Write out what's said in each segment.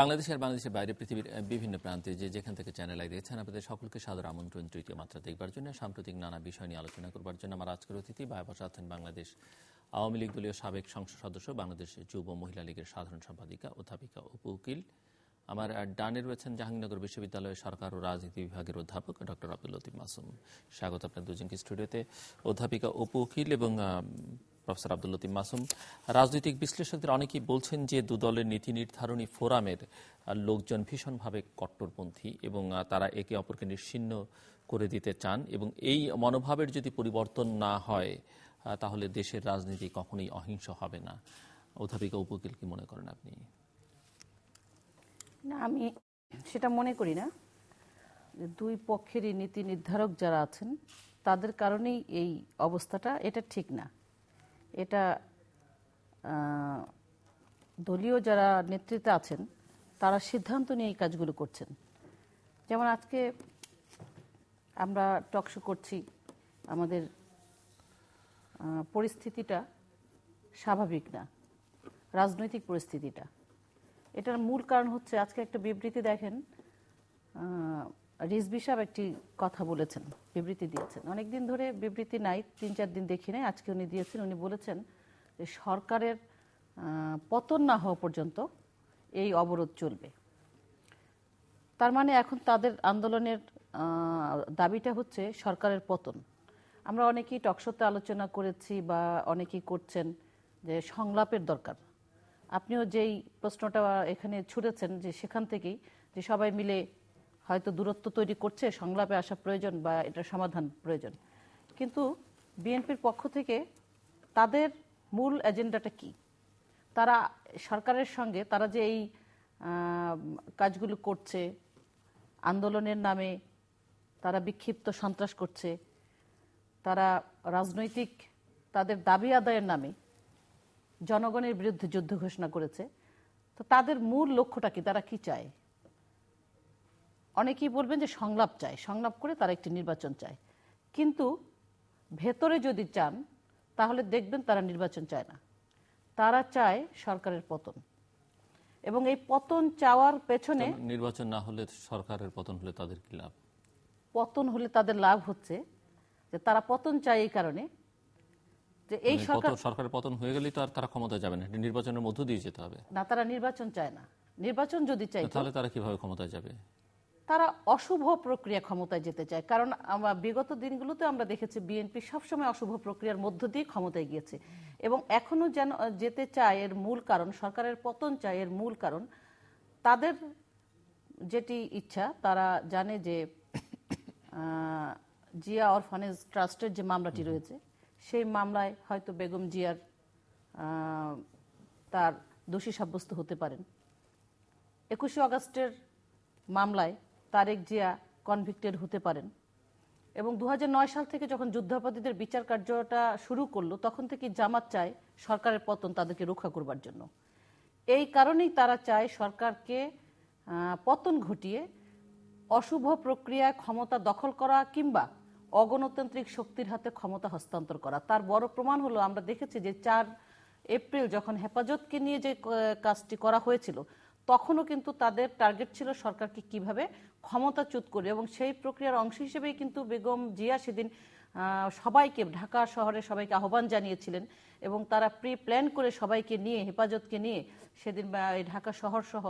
বাংলাদেশের বাইরে পৃথিবীর বিভিন্ন প্রান্তে যেখান থেকে চ্যানেল আই দেখছেন, আপনাদের সকলকে সাদর আমন্ত্রণ তৃতীয় মাত্রা দেখবার জন্য, সাম্প্রতিক নানা বিষয় নিয়ে আলোচনা করবার জন্য। আমার আজকের অতিথি বসে আছেন বাংলাদেশ আওয়ামী লীগ দলীয় সাবেক সংসদ সদস্য, বাংলাদেশ যুব মহিলা লীগের সাধারণ সম্পাদিকা অধ্যাপিকা অপু উকিল। আমার ডানে রয়েছেন জাহাঙ্গীরনগর বিশ্ববিদ্যালয়ের সরকার ও রাজনীতি বিভাগের অধ্যাপক ডক্টর আব্দুল লতিফ মাসুম। স্বাগত আপনার দুজনকে স্টুডিওতে। অধ্যাপিকা অপু উকিল এবং প্রফেসর আব্দুল লতিফ মাসুম, রাজনৈতিক বিশ্লেষকদের অনেকেই বলছেন যে দুদলের নীতি নির্ধারণী ফোরামের লোকজন ভীষণভাবে কট্টরপন্থী এবং তারা একে অপরকে নিশ্চিহ্ন করে দিতে চান, এবং এই মনোভাবের যদি পরিবর্তন না হয় তাহলে দেশের রাজনীতি কখনোই অহিংস হবে না। অধ্যাপিকা অপু উকিল, কি মনে করেন আপনি? না, আমি সেটা মনে করি না। দুই পক্ষেরই নীতি নির্ধারক যারা আছেন তাদের কারণেই এই অবস্থাটা, এটা ঠিক না। এটা দলীয় যারা নেতৃত্বে আছেন তারা সিদ্ধান্ত নিয়ে এই কাজগুলো করছেন। যেমন আজকে আমরা টকশো করছি, আমাদের পরিস্থিতিটা স্বাভাবিক না, রাজনৈতিক পরিস্থিতিটা। এটার মূল কারণ হচ্ছে আজকে একটা বিবৃতি দেখেন, রিজভী সাহেব একটি কথা বলেছেন, বিবৃতি দিয়েছেন। অনেকদিন ধরে বিবৃতি নাই, 3-4 দিন দেখি নাই, আজকে উনি দিয়েছেন। উনি বলেছেন যে সরকারের পতন না হওয়া পর্যন্ত এই অবরোধ চলবে। তার মানে এখন তাদের আন্দোলনের দাবিটা হচ্ছে সরকারের পতন। আমরা অনেকেই টকশোতে আলোচনা করেছি বা অনেকেই করছেন যে সংলাপের দরকার। আপনিও যেই প্রশ্নটা এখানে ছুড়েছেন যে সেখান থেকেই যে সবাই মিলে হয়তো দূরত্ব তৈরি করছে, সংলাপে আসা প্রয়োজন বা এটার সমাধান প্রয়োজন। কিন্তু বিএনপির পক্ষ থেকে তাদের মূল এজেন্ডাটা কি? তারা সরকারের সঙ্গে তারা যে এই কাজগুলো করছে, আন্দোলনের নামে তারা বিক্ষিপ্ত সন্ত্রাস করছে, তারা রাজনৈতিক তাদের দাবি আদায়ের নামে জনগণের বিরুদ্ধে যুদ্ধ ঘোষণা করেছে। তো তাদের মূল লক্ষ্যটা কি? তারা কি চায়? অনেকেই বলবেন যে সংলাপ চায়, সংলাপ করে তারা একটি নির্বাচন চায়। কিন্তু ভেতরে যদি চান তাহলে দেখবেন তারা নির্বাচন চায় না, তারা চায় সরকারের পতন। এবং এই পতন চাওয়ার পেছনে, নির্বাচন না হলে সরকারের পতন হলে তাদের কি লাভ? পতন হলে তাদের লাভ হচ্ছে যে তারা পতন চায় এই কারণে যে এই সরকারের পতন হয়ে গেলেই তো আর তারা ক্ষমতা যাবে না, নির্বাচনের মধ্য দিয়ে যেতে হবে। না, তারা নির্বাচন চায় না। নির্বাচন যদি চাই তাহলে তারা কিভাবে ক্ষমতায় যাবে? তারা অশুভ প্রক্রিয়া ক্ষমতায় যেতে চায়। কারণ আমরা বিগত দিনগুলোতে আমরা দেখেছি বিএনপি সবসময় অশুভ প্রক্রিয়ার মধ্য দিয়ে ক্ষমতায় গিয়েছে এবং এখনো যেন যেতে চায়। এর মূল কারণ সরকারের পতন চায়, এর মূল কারণ তাদের যেটি ইচ্ছা, তারা জানে যে জিয়া অরফানেজ ট্রাস্টের যে মামলাটি রয়েছে সেই মামলায় হয়তো বেগম জিয়ার তার দোষী সাব্যস্ত হতে পারেন। 21শে আগস্টের মামলায় তারেক জিয়া কনভিক্টেড হতে পারেন। এবং 2009 সাল থেকে যখন যুদ্ধাপরাধীদের বিচার কার্যটা শুরু করলো তখন থেকে জামাত চায় সরকারের পতন তাদেরকে রক্ষা করবার জন্য। এই কারণেই তারা চায় সরকারকে পতন ঘটিয়ে অশুভ প্রক্রিয়ায় ক্ষমতা দখল করা কিংবা অগণতান্ত্রিক শক্তির হাতে ক্ষমতা হস্তান্তর করা। তার বড় প্রমাণ হলো আমরা দেখেছি যে 4 এপ্রিল যখন হেফাজতকে নিয়ে যে কাজটি করা হয়েছিল তখনও কিন্তু তাদের টার্গেট ছিল সরকারকে কিভাবে ক্ষমতাচ্যুত করে, এবং সেই প্রক্রিয়ার অংশ হিসেবেই কিন্তু বেগম জিয়া সেদিন সবাইকে, ঢাকা শহরে সবাইকে আহ্বান জানিয়েছিলেন এবং তারা প্রি প্ল্যান করে সবাইকে নিয়ে, হেফাজতকে নিয়ে সেদিন ঢাকা শহর সহ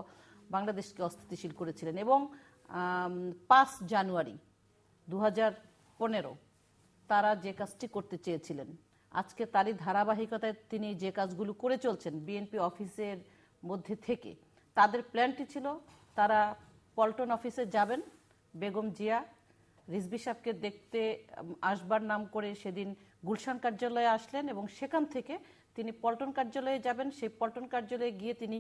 বাংলাদেশকে অস্থিতিশীল করেছিলেন। এবং 5 জানুয়ারি 2015 তারা যে কাজটি করতে চেয়েছিলেন, আজকে তারই ধারাবাহিকতায় তিনি যে কাজগুলো করে চলছেন বিএনপি অফিসের মধ্যে থেকে। তাদের প্ল্যানটি ছিল তারা পল্টন অফিসে যাবেন, বেগম জিয়া রিজভী সাহেবকে দেখতে আসবার নাম করে সেদিন গুলশান কার্যালয়ে আসলেন এবং সেখান থেকে তিনি পল্টন কার্যালয়ে যাবেন। সেই পল্টন কার্যালয়ে গিয়ে তিনি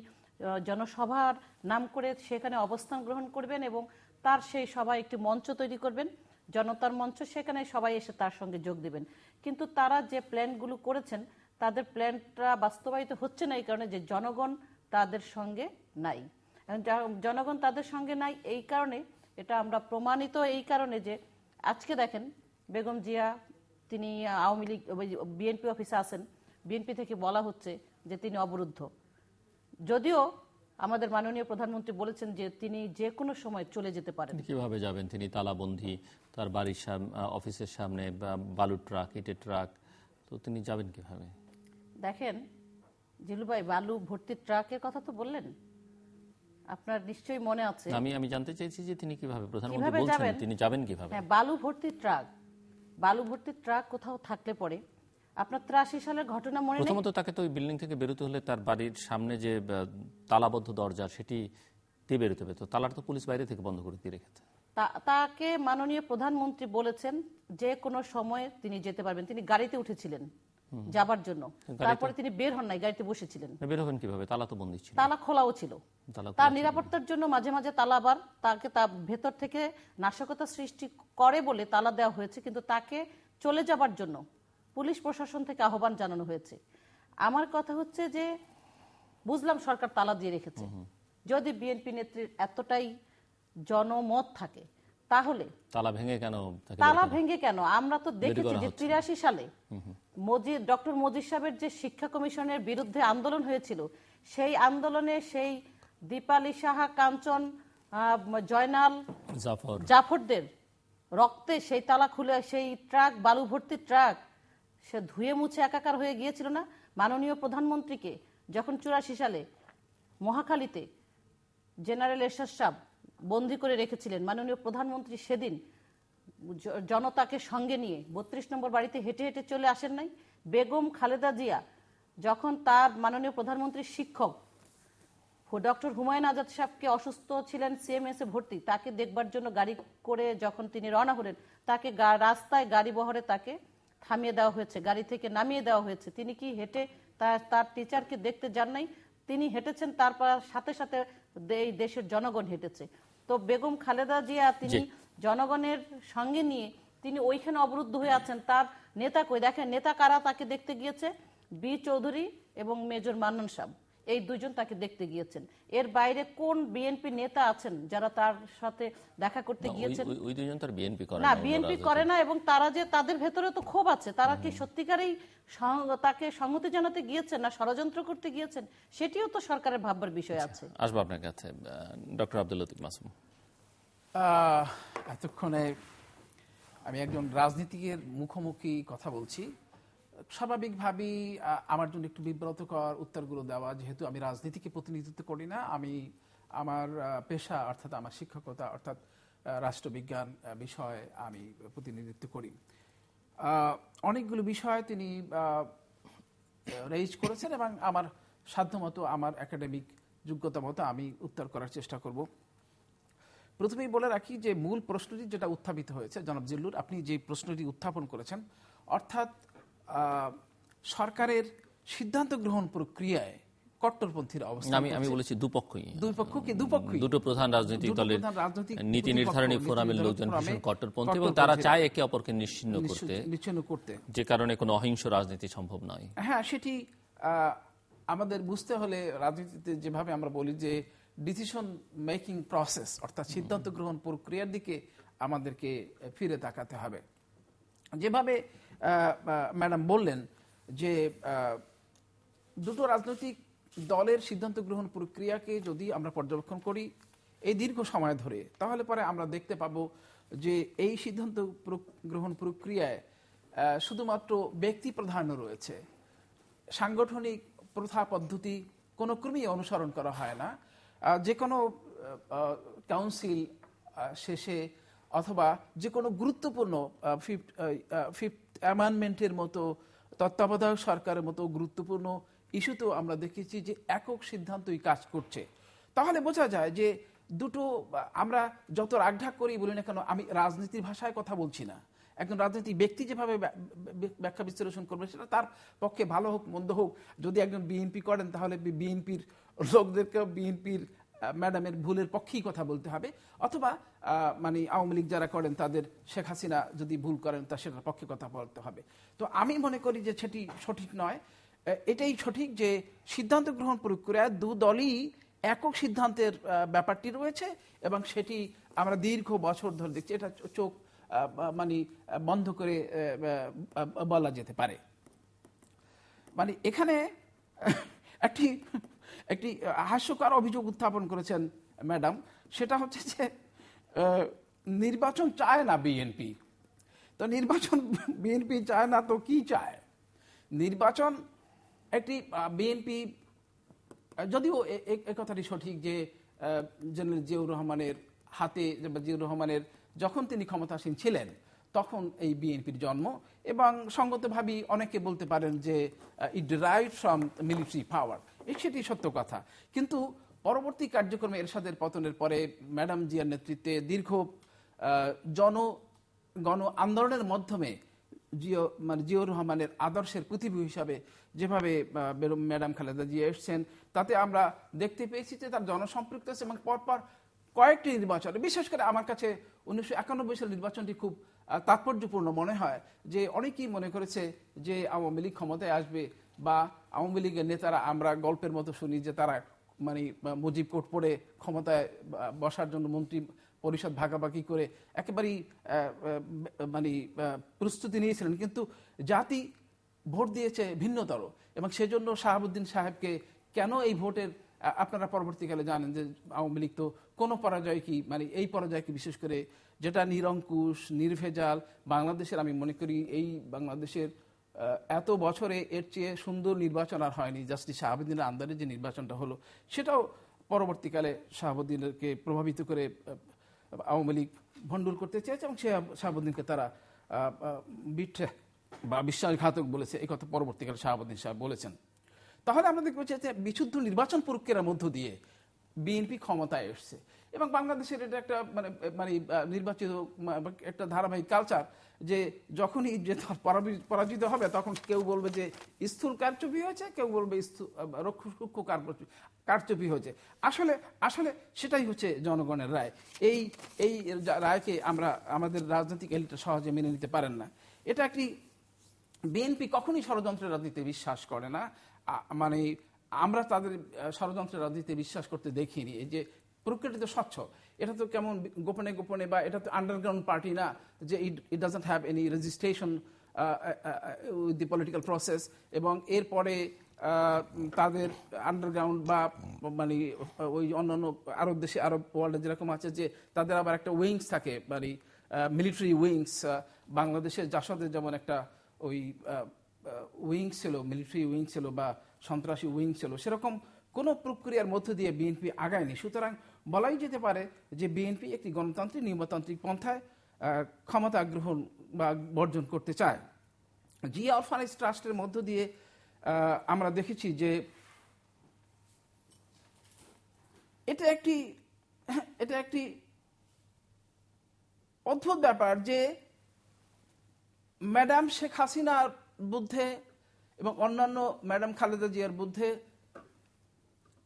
জনসভার নাম করে সেখানে অবস্থান গ্রহণ করবেন এবং তার সেই সভায় একটি মঞ্চ তৈরি করবেন, জনতার মঞ্চ, সেখানে সবাই এসে তার সঙ্গে যোগ দেবেন। কিন্তু তারা যে প্ল্যানগুলো করেছেন তাদের প্ল্যানটা বাস্তবায়িত হচ্ছে না এই কারণে যে জনগণ তাদের সঙ্গে নাই। জনগণ তাদের সঙ্গে নাই এই কারণে, এটা আমরা প্রমাণিত এই কারণে যে আজকে দেখেন বেগম জিয়া তিনি আওয়ামী লীগ বিএনপি অফিসে আছেন, বিএনপি থেকে বলা হচ্ছে যে তিনি অবরুদ্ধ। যদিও আমাদের মাননীয় প্রধানমন্ত্রী বলেছেন যে তিনি যে কোনো সময় চলে যেতে পারেন। কিভাবে যাবেন? তিনি তালাবন্ধি, তার বাড়ির অফিসের সামনে বালুর ট্রাক, ইটের ট্রাক, তো তিনি যাবেন কিভাবে? দেখেন জিলু ভাই, বালু ভর্তি ট্রাকের কথা তো বললেন, আপনার নিশ্চয়ই মনে আছে। আমি জানতে চাইছি যে তিনি কিভাবে, প্রধানমন্ত্রী কিভাবে বলছেন যাবেন? তিনি যাবেন কিভাবে? হ্যাঁ, বালু ভর্তি ট্রাক কোথাও থাকলে পরে আপনার 83 সালের ঘটনা মনে নেই? প্রথমত তাকে তো ওই বিল্ডিং থেকে বেরোতে হলে তার বাড়ির সামনে যে তালাবদ্ধ দরজা সেটি দিয়ে বেরোতে হবে, তো তালাটা তো পুলিশ বাইরে থেকে বন্ধ করে দিয়ে রেখেছে। তাকে মাননীয় প্রধানমন্ত্রী বলেছেন যে কোনো সময় তিনি যেতে পারবেন। তিনি গাড়িতে উঠেছিলেন যাবার জন্য, তারপরে তিনি বের হন নাই, গাড়িতে বসেছিলেন। বের হবেন কিভাবে? তালা তো বন্ধ ছিল। তালা খোলাও ছিল। তার নিরাপত্তার জন্য মাঝে মাঝে তালাবার তাকে ভেতর থেকে নাশকতা সৃষ্টি করে বলে তালা দেওয়া হয়েছে, কিন্তু তাকে চলে যাবার জন্য পুলিশ প্রশাসন থেকে আহ্বান জানানো হয়েছে। আমার কথা হচ্ছে যে বুঝলাম সরকার তালা দিয়ে রেখেছে, যদি বিএনপি নেত্রীর এতটাই জনমত থাকে তাহলে তালা ভেঙে কেন? আমরা তো দেখেছি যে 83 সালে ডক্টর মজিদ সাহেবের যে শিক্ষা কমিশনের বিরুদ্ধে আন্দোলন হয়েছিল, সেই আন্দোলনে সেই দীপালি সাহা, কাঞ্চন, জয়নাল, জাফরদের রক্তে সেই তালা খুলে সেই ট্রাক, বালু ভর্তি ট্রাক, সে ধুয়ে মুছে একাকার হয়ে গিয়েছিল না? মাননীয় প্রধানমন্ত্রীকে যখন 84 সালে মহাখালীতে জেনারেল এরশাদ সাহেব বন্দী করে রেখেছিলেন, মাননীয় প্রধানমন্ত্রী সেদিন জনতাকে সঙ্গে নিয়ে 32 নম্বর বাড়িতে হেঁটে হেঁটে চলে আসেন নাই? বেগম খালেদা জিয়া যখন তার মাননীয় প্রধানমন্ত্রীর শিক্ষক ডক্টর হুমায়ুন আজাদ সাহেবকে অসুস্থ ছিলেন, সিএমএস এ ভর্তি, তাকে দেখবার জন্য গাড়ি করে যখন তিনি রওনা হলেন, তাকে রাস্তায় গাড়ি বহরে তাকে থামিয়ে দেওয়া হয়েছে, গাড়ি থেকে নামিয়ে দেওয়া হয়েছে। তিনি কি হেঁটে তার টিচারকে দেখতে যান নাই? তিনি হেঁটেছেন, তারপর সাথে সাথে এই দেশের জনগণ হেঁটেছে। তো বেগম খালেদা জিয়া তিনি জনগণের সঙ্গে নিয়ে তিনি ওইখানে অবরুদ্ধ হয়ে আছেন। তার নেতা কই? দেখেন নেতা কারা তাকে দেখতে গিয়েছে? বি চৌধুরী এবং মেজর মান্নান সাহেব, এই দুজন তাকে দেখতে গিয়েছেন। এর বাইরে কোন বিএনপি নেতা আছেন যারা তার সাথে দেখা করতে গিয়েছেন? ওই দুজন তো বিএনপি করে না, বিএনপি করে না। এবং তারা যে তাদের ভেতরে তো ক্ষোভ আছে, তারা কি সত্যিকারেই তাকে সংহতি জানাতে গিয়েছেন না ষড়যন্ত্র করতে গিয়েছেন, সেটিও তো সরকারের ভাববার বিষয় আছে। আসবো আপনার কাছে। ডক্টর আব্দুল লতিফ মাসুম, এতক্ষণে আমি একজন রাজনীতিকের মুখোমুখি কথা বলছি, স্বাভাবিকভাবেই আমার জন্য একটু বিব্রতকর উত্তরগুলো দেওয়া, যেহেতু আমি রাজনীতিকে প্রতিনিধিত্ব করি না। আমি আমার পেশা অর্থাৎ আমার শিক্ষকতা অর্থাৎ রাষ্ট্রবিজ্ঞান বিষয়ে আমি প্রতিনিধিত্ব করি। অনেকগুলো বিষয় তিনি রেইজ করেছেন এবং আমার সাধ্যমতো আমার একাডেমিক যোগ্যতা মতো আমি উত্তর করার চেষ্টা করব। প্রথমেই বলে রাখি যে মূল প্রশ্নটি যেটা উত্থাপিত হয়েছে, জনাব জিল্লুর আপনি যে প্রশ্নটি উত্থাপন করেছেন, অর্থাৎ সরকারের সিদ্ধান্ত গ্রহণ প্রক্রিয়ায় কট্টরপন্থীর অবস্থা। আমি বলেছি দুপক্ষই, দুটো প্রধান রাজনৈতিক দলের নীতি নির্ধারণী ফোরামের লোকজন ভীষণ কট্টরপন্থী এবং তারা চায় একে অপরকে নিশ্চিহ্ন করতে, যে কারণে কোনো অহিংস রাজনীতি সম্ভব নয়। হ্যাঁ, সেটি আমাদের বুঝতে হলে রাজনীতিতে যেভাবে আমরা বলি যে ডিসিশন মেকিং প্রসেস অর্থাৎ সিদ্ধান্ত গ্রহণ প্রক্রিয়ার দিকে আমাদেরকে ফিরে তাকাতে হবে। যেভাবে ম্যাডাম বললেন যে দুটো রাজনৈতিক দলের সিদ্ধান্ত গ্রহণ প্রক্রিয়াকে যদি আমরা পর্যবেক্ষণ করি এই দীর্ঘ সময় ধরে, তাহলে পরে আমরা দেখতে পাবো যে এই সিদ্ধান্ত গ্রহণ প্রক্রিয়ায় শুধুমাত্র ব্যক্তি প্রাধান্য রয়েছে, সাংগঠনিক প্রথা পদ্ধতি কোনো ক্রমেই অনুসরণ করা হয় না। যে কোনো কাউন্সিল শেষে অথবা যে কোনো গুরুত্বপূর্ণ ফিফথ অ্যামেন্ডমেন্টের মতো তত্ত্বাবধায়ক সরকারের মতো গুরুত্বপূর্ণ ইস্যুতেও আমরা দেখেছি যে একক সিদ্ধান্তই কাজ করছে। তাহলে বোঝা যায় যে দুটো, আমরা যত রাগঢাক করি বলি না কেন, আমি রাজনীতির ভাষায় কথা বলছি না। একজন রাজনীতিক ব্যক্তি যেভাবে ব্যাখ্যা বিশ্লেষণ করবে সেটা তার পক্ষে ভালো হোক মন্দ হোক। যদি একজন বিএনপি করেন তাহলে বিএনপির লোকদেরকেও বিএনপির ম্যাডামের ভুলের পক্ষেই কথা বলতে হবে, অথবা মানে আওয়ামী লীগ যারা করেন তাদের শেখ হাসিনা যদি ভুল করেন তা সেটার পক্ষে কথা বলতে হবে। তো আমি মনে করি যে সেটি সঠিক নয়। এটাই সঠিক যে সিদ্ধান্ত গ্রহণ প্রক্রিয়ায় দু দলই একক সিদ্ধান্তের ব্যাপারটি রয়েছে এবং সেটি আমরা দীর্ঘ বছর ধরে দেখছি। এটা চোখ মানে বন্ধ করে বলা যেতে পারে। মানে এখানে একটি হাস্যকর অভিযোগ উত্থাপন করেছেন ম্যাডাম, সেটা হচ্ছে যে নির্বাচন চায় না বিএনপি। তো নির্বাচন বিএনপি চায় না তো কি চায়? নির্বাচন একটি বিএনপি, যদিও এ কথাটি সঠিক যে জেনারেল জিয়াউর রহমানের হাতে, জিয়াউর রহমানের যখন তিনি ক্ষমতাসীন ছিলেন তখন এই বিএনপির জন্ম, এবং সঙ্গতভাবেই অনেকে বলতে পারেন যে ইট ডিরাইভড ফ্রম মিলিটারি পাওয়ার, সেটি সত্য কথা। কিন্তু পরবর্তী কার্যক্রমে এরশাদের পতনের পরে ম্যাডাম জিয়ার নেতৃত্বে দীর্ঘ গণ আন্দোলনের মাধ্যমে জিয়াউর রহমানের আদর্শের প্রতিভূ হিসাবে যেভাবে ম্যাডাম খালেদা জিয়া এসছেন, তাতে আমরা দেখতে পেয়েছি যে তার জনসম্পৃক্ত আছে। এবং পরপর কয়েকটি নির্বাচন, বিশেষ করে আমার কাছে 1991 সালের নির্বাচনটি খুব তাৎপর্যপূর্ণ মনে হয়, যে অনেকেই মনে করেছে যে আওয়ামী লীগ ক্ষমতায় আসবে, বা আওয়ামী লীগের নেতারা, আমরা গল্পের মতো শুনি যে তারা মুজিব কোড পড়ে ক্ষমতায় বসার জন্য মন্ত্রী পরিষদ ভাগাভাগি করে একেবারেই প্রস্তুতি নিয়েছিলেন। কিন্তু জাতি ভোট দিয়েছে ভিন্নতর, এবং সেজন্য শাহাবুদ্দিন সাহেবকে কেন এই ভোটের, আপনারা পরবর্তীকালে জানেন যে আওয়ামী লীগ তো কোনো পরাজয় কি, এই পরাজয়কে বিশেষ করে যেটা নিরঙ্কুশ নির্ভেজাল বাংলাদেশের, আমি মনে করি এই বাংলাদেশের এত বছরে এর চেয়ে সুন্দর নির্বাচন আর হয়নি। জাস্টিস শাহাবুদ্দিনের আন্ডারে যে নির্বাচনটা হলো, সেটাও পরবর্তীকালে শাহাবুদ্দিনকে প্রভাবিত করে আওয়ামী লীগ ভণ্ডুল করতে চেয়েছে, এবং শাহাবুদ্দিনকে তারা বিট্রে বা বিশ্বাসঘাতক বলেছে। এই কথা পরবর্তীকালে শাহাবুদ্দিন সাহেব বলেছেন। তাহলে আমরা দেখবো যে বিশুদ্ধ নির্বাচন প্রক্রিয়ার মধ্য দিয়ে বিএনপি ক্ষমতায় এসছে, এবং বাংলাদেশের এটা একটা নির্বাচিত একটা ধারাবাহিক কালচার, যে যখনই যে পরাজিত হবে তখন কেউ বলবে যে স্থূল কারচুপি হয়েছে, কেউ বলবে সূক্ষ্ম কারচুপি হয়েছে। আসলে আসলে সেটাই হচ্ছে জনগণের রায়। এই রায়কে আমাদের রাজনৈতিক এলিটটা সহজে মেনে নিতে পারেন না। এটা একটি, বিএনপি কখনই ষড়যন্ত্রের রাজনীতিতে বিশ্বাস করে না। আমরা তাদের ষড়যন্ত্রের রাজনীতিতে বিশ্বাস করতে দেখিনি। এই যে প্রক্রিয়াটি তো স্বচ্ছ, এটা তো কেমন গোপনে গোপনে, বা এটা তো আন্ডারগ্রাউন্ড পার্টি না যে it doesn't have any registration with the political process, এবং এরপরে তাদের আন্ডারগ্রাউন্ড বা ওই অন্যান্য আরব দেশে, আরব ওয়ার্ল্ডে যেরকম আছে, যে তাদের আবার একটা উইংস থাকে, মিলিটারি উইংস। বাংলাদেশের জাসদের যেমন একটা ওই উইংস ছিল, মিলিটারি উইংস ছিল বা সন্ত্রাসী উইংস ছিল, সেরকম কোনো প্রক্রিয়ার মধ্য দিয়ে বিএনপি আগায়নি। সুতরাং বলাই যেতে পারে যে বিএনপি একটি গণতান্ত্রিক নিয়মতান্ত্রিক পন্থায় ক্ষমতা গ্রহণ বা বর্জন করতে চায়। জিয়া অরফানেজ ট্রাস্টের মধ্য দিয়ে আমরা দেখেছি যে এটা একটি অদ্ভুত ব্যাপার, যে ম্যাডাম শেখ হাসিনার বিরুদ্ধে এবং অন্যান্য ম্যাডাম খালেদা জিয়ার বিরুদ্ধে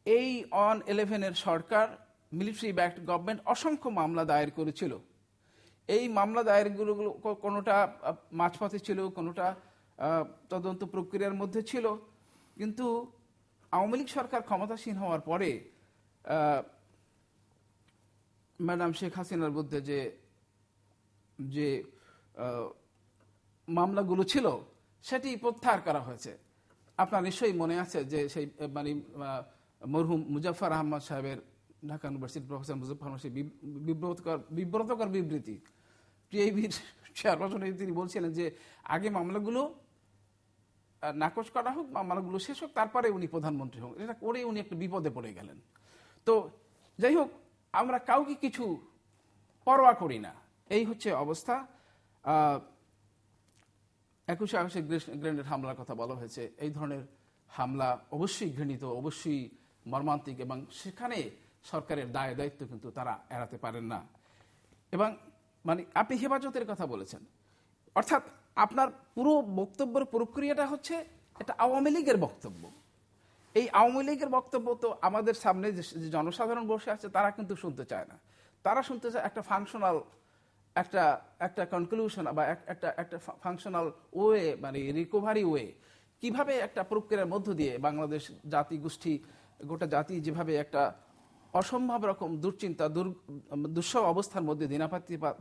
এই 11 সরকার, মিলিটারি ব্যাকড গভর্নমেন্ট অসংখ্য মামলা দায়ের করেছিল। এই মামলা দায়েরগুলো কোনোটা মাঝপথে ছিল, কোনোটা তদন্ত প্রক্রিয়ার মধ্যে ছিল। কিন্তু আওয়ামী লীগ সরকার ক্ষমতাসীন হওয়ার পরে ম্যাডাম শেখ হাসিনার বিরুদ্ধে যে মামলাগুলো ছিল সেটি প্রত্যাহার করা হয়েছে। আপনার নিশ্চয়ই মনে আছে যে সেই মরহুম মুজাফফর আহমদ সাহেবের, ঢাকা ইউনিভার্সিটির প্রফেসর মুজাফফর আহমদ সাহেব বিব্রতকর বিবৃতি, টিআইবির চেয়ারপারসন, তিনি বলছিলেন যে আগে মামলাগুলো নাকচ করা হোক, মামলাগুলো শেষ হোক, তারপরে উনি প্রধানমন্ত্রী হোক। এটা করে উনি একটু বিপদে পড়ে গেলেন। তো যাই হোক, আমরা কাউকে কিছু পরোয়া করি না, এই হচ্ছে অবস্থা। 21শে আগস্টে গ্রেনেড হামলার কথা বলা হয়েছে। এই ধরনের হামলা অবশ্যই ঘৃণিত, অবশ্যই মর্মান্তিক, এবং সেখানে সরকারের দায় দায়িত্ব কিন্তু তারা এড়াতে পারেন না। এবং আপনি হেফাজতের কথা বলেছেন, অর্থাৎ আপনার পুরো বক্তব্যের প্রক্রিয়াটা হচ্ছে এটা আওয়ামী লীগের বক্তব্য। এই আওয়ামী লীগের বক্তব্য তো আমাদের সামনে যে জনসাধারণ বসে আছে তারা কিন্তু শুনতে চায় না। তারা শুনতে চায় একটা ফাংশনাল একটা কনক্লুশন বা একটা ফাংশনাল ওয়ে, রিকভারি ওয়ে, কিভাবে একটা প্রক্রিয়ার মধ্য দিয়ে বাংলাদেশ জাতি গোষ্ঠী, গোটা জাতি যেভাবে একটা অসম্ভব রকম দুশ্চিন্তা দুঃসহ অবস্থার মধ্যে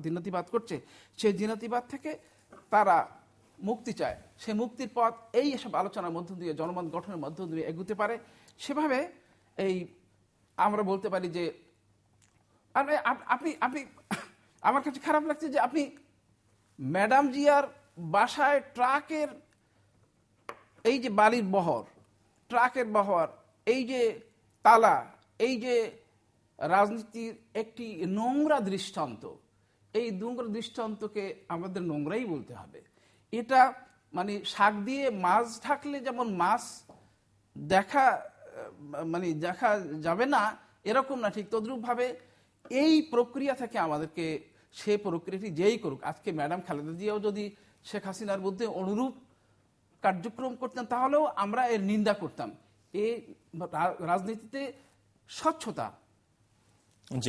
দিনাতিপাত করছে, সেই দিনাতিপাত থেকে তারা মুক্তি চায়। সে মুক্তির পথ এই এসব আলোচনার মধ্য দিয়ে, জনমত গঠনের মধ্য দিয়ে এগুতে পারে। সেভাবে এই আমরা বলতে পারি যে আপনি আপনি আমার কাছে খারাপ লাগছে যে আপনি ম্যাডাম জিয়ার বাসায় ট্রাকের এই যে বালির বহর, ট্রাকের বহর, এই যে তালা, এই যে রাজনীতির একটি নোংরা দৃষ্টান্ত, এই নোংরা দৃষ্টান্তকে আমাদের নোংরাই বলতে হবে। এটা মানে শাক দিয়ে মাছ ঢাকলে যেমন মাছ দেখা যাবে না, এরকম না, ঠিক তদ্রুপ ভাবে এই প্রক্রিয়া থেকে আমাদেরকে, সেই প্রক্রিয়াটি যেই করুক, আজকে ম্যাডাম খালেদা জিয়াও যদি শেখ হাসিনার মধ্যে অনুরূপ কার্যক্রম করতেন তাহলেও আমরা এর নিন্দা করতাম। এই রাজনীতিতে স্বচ্ছতা,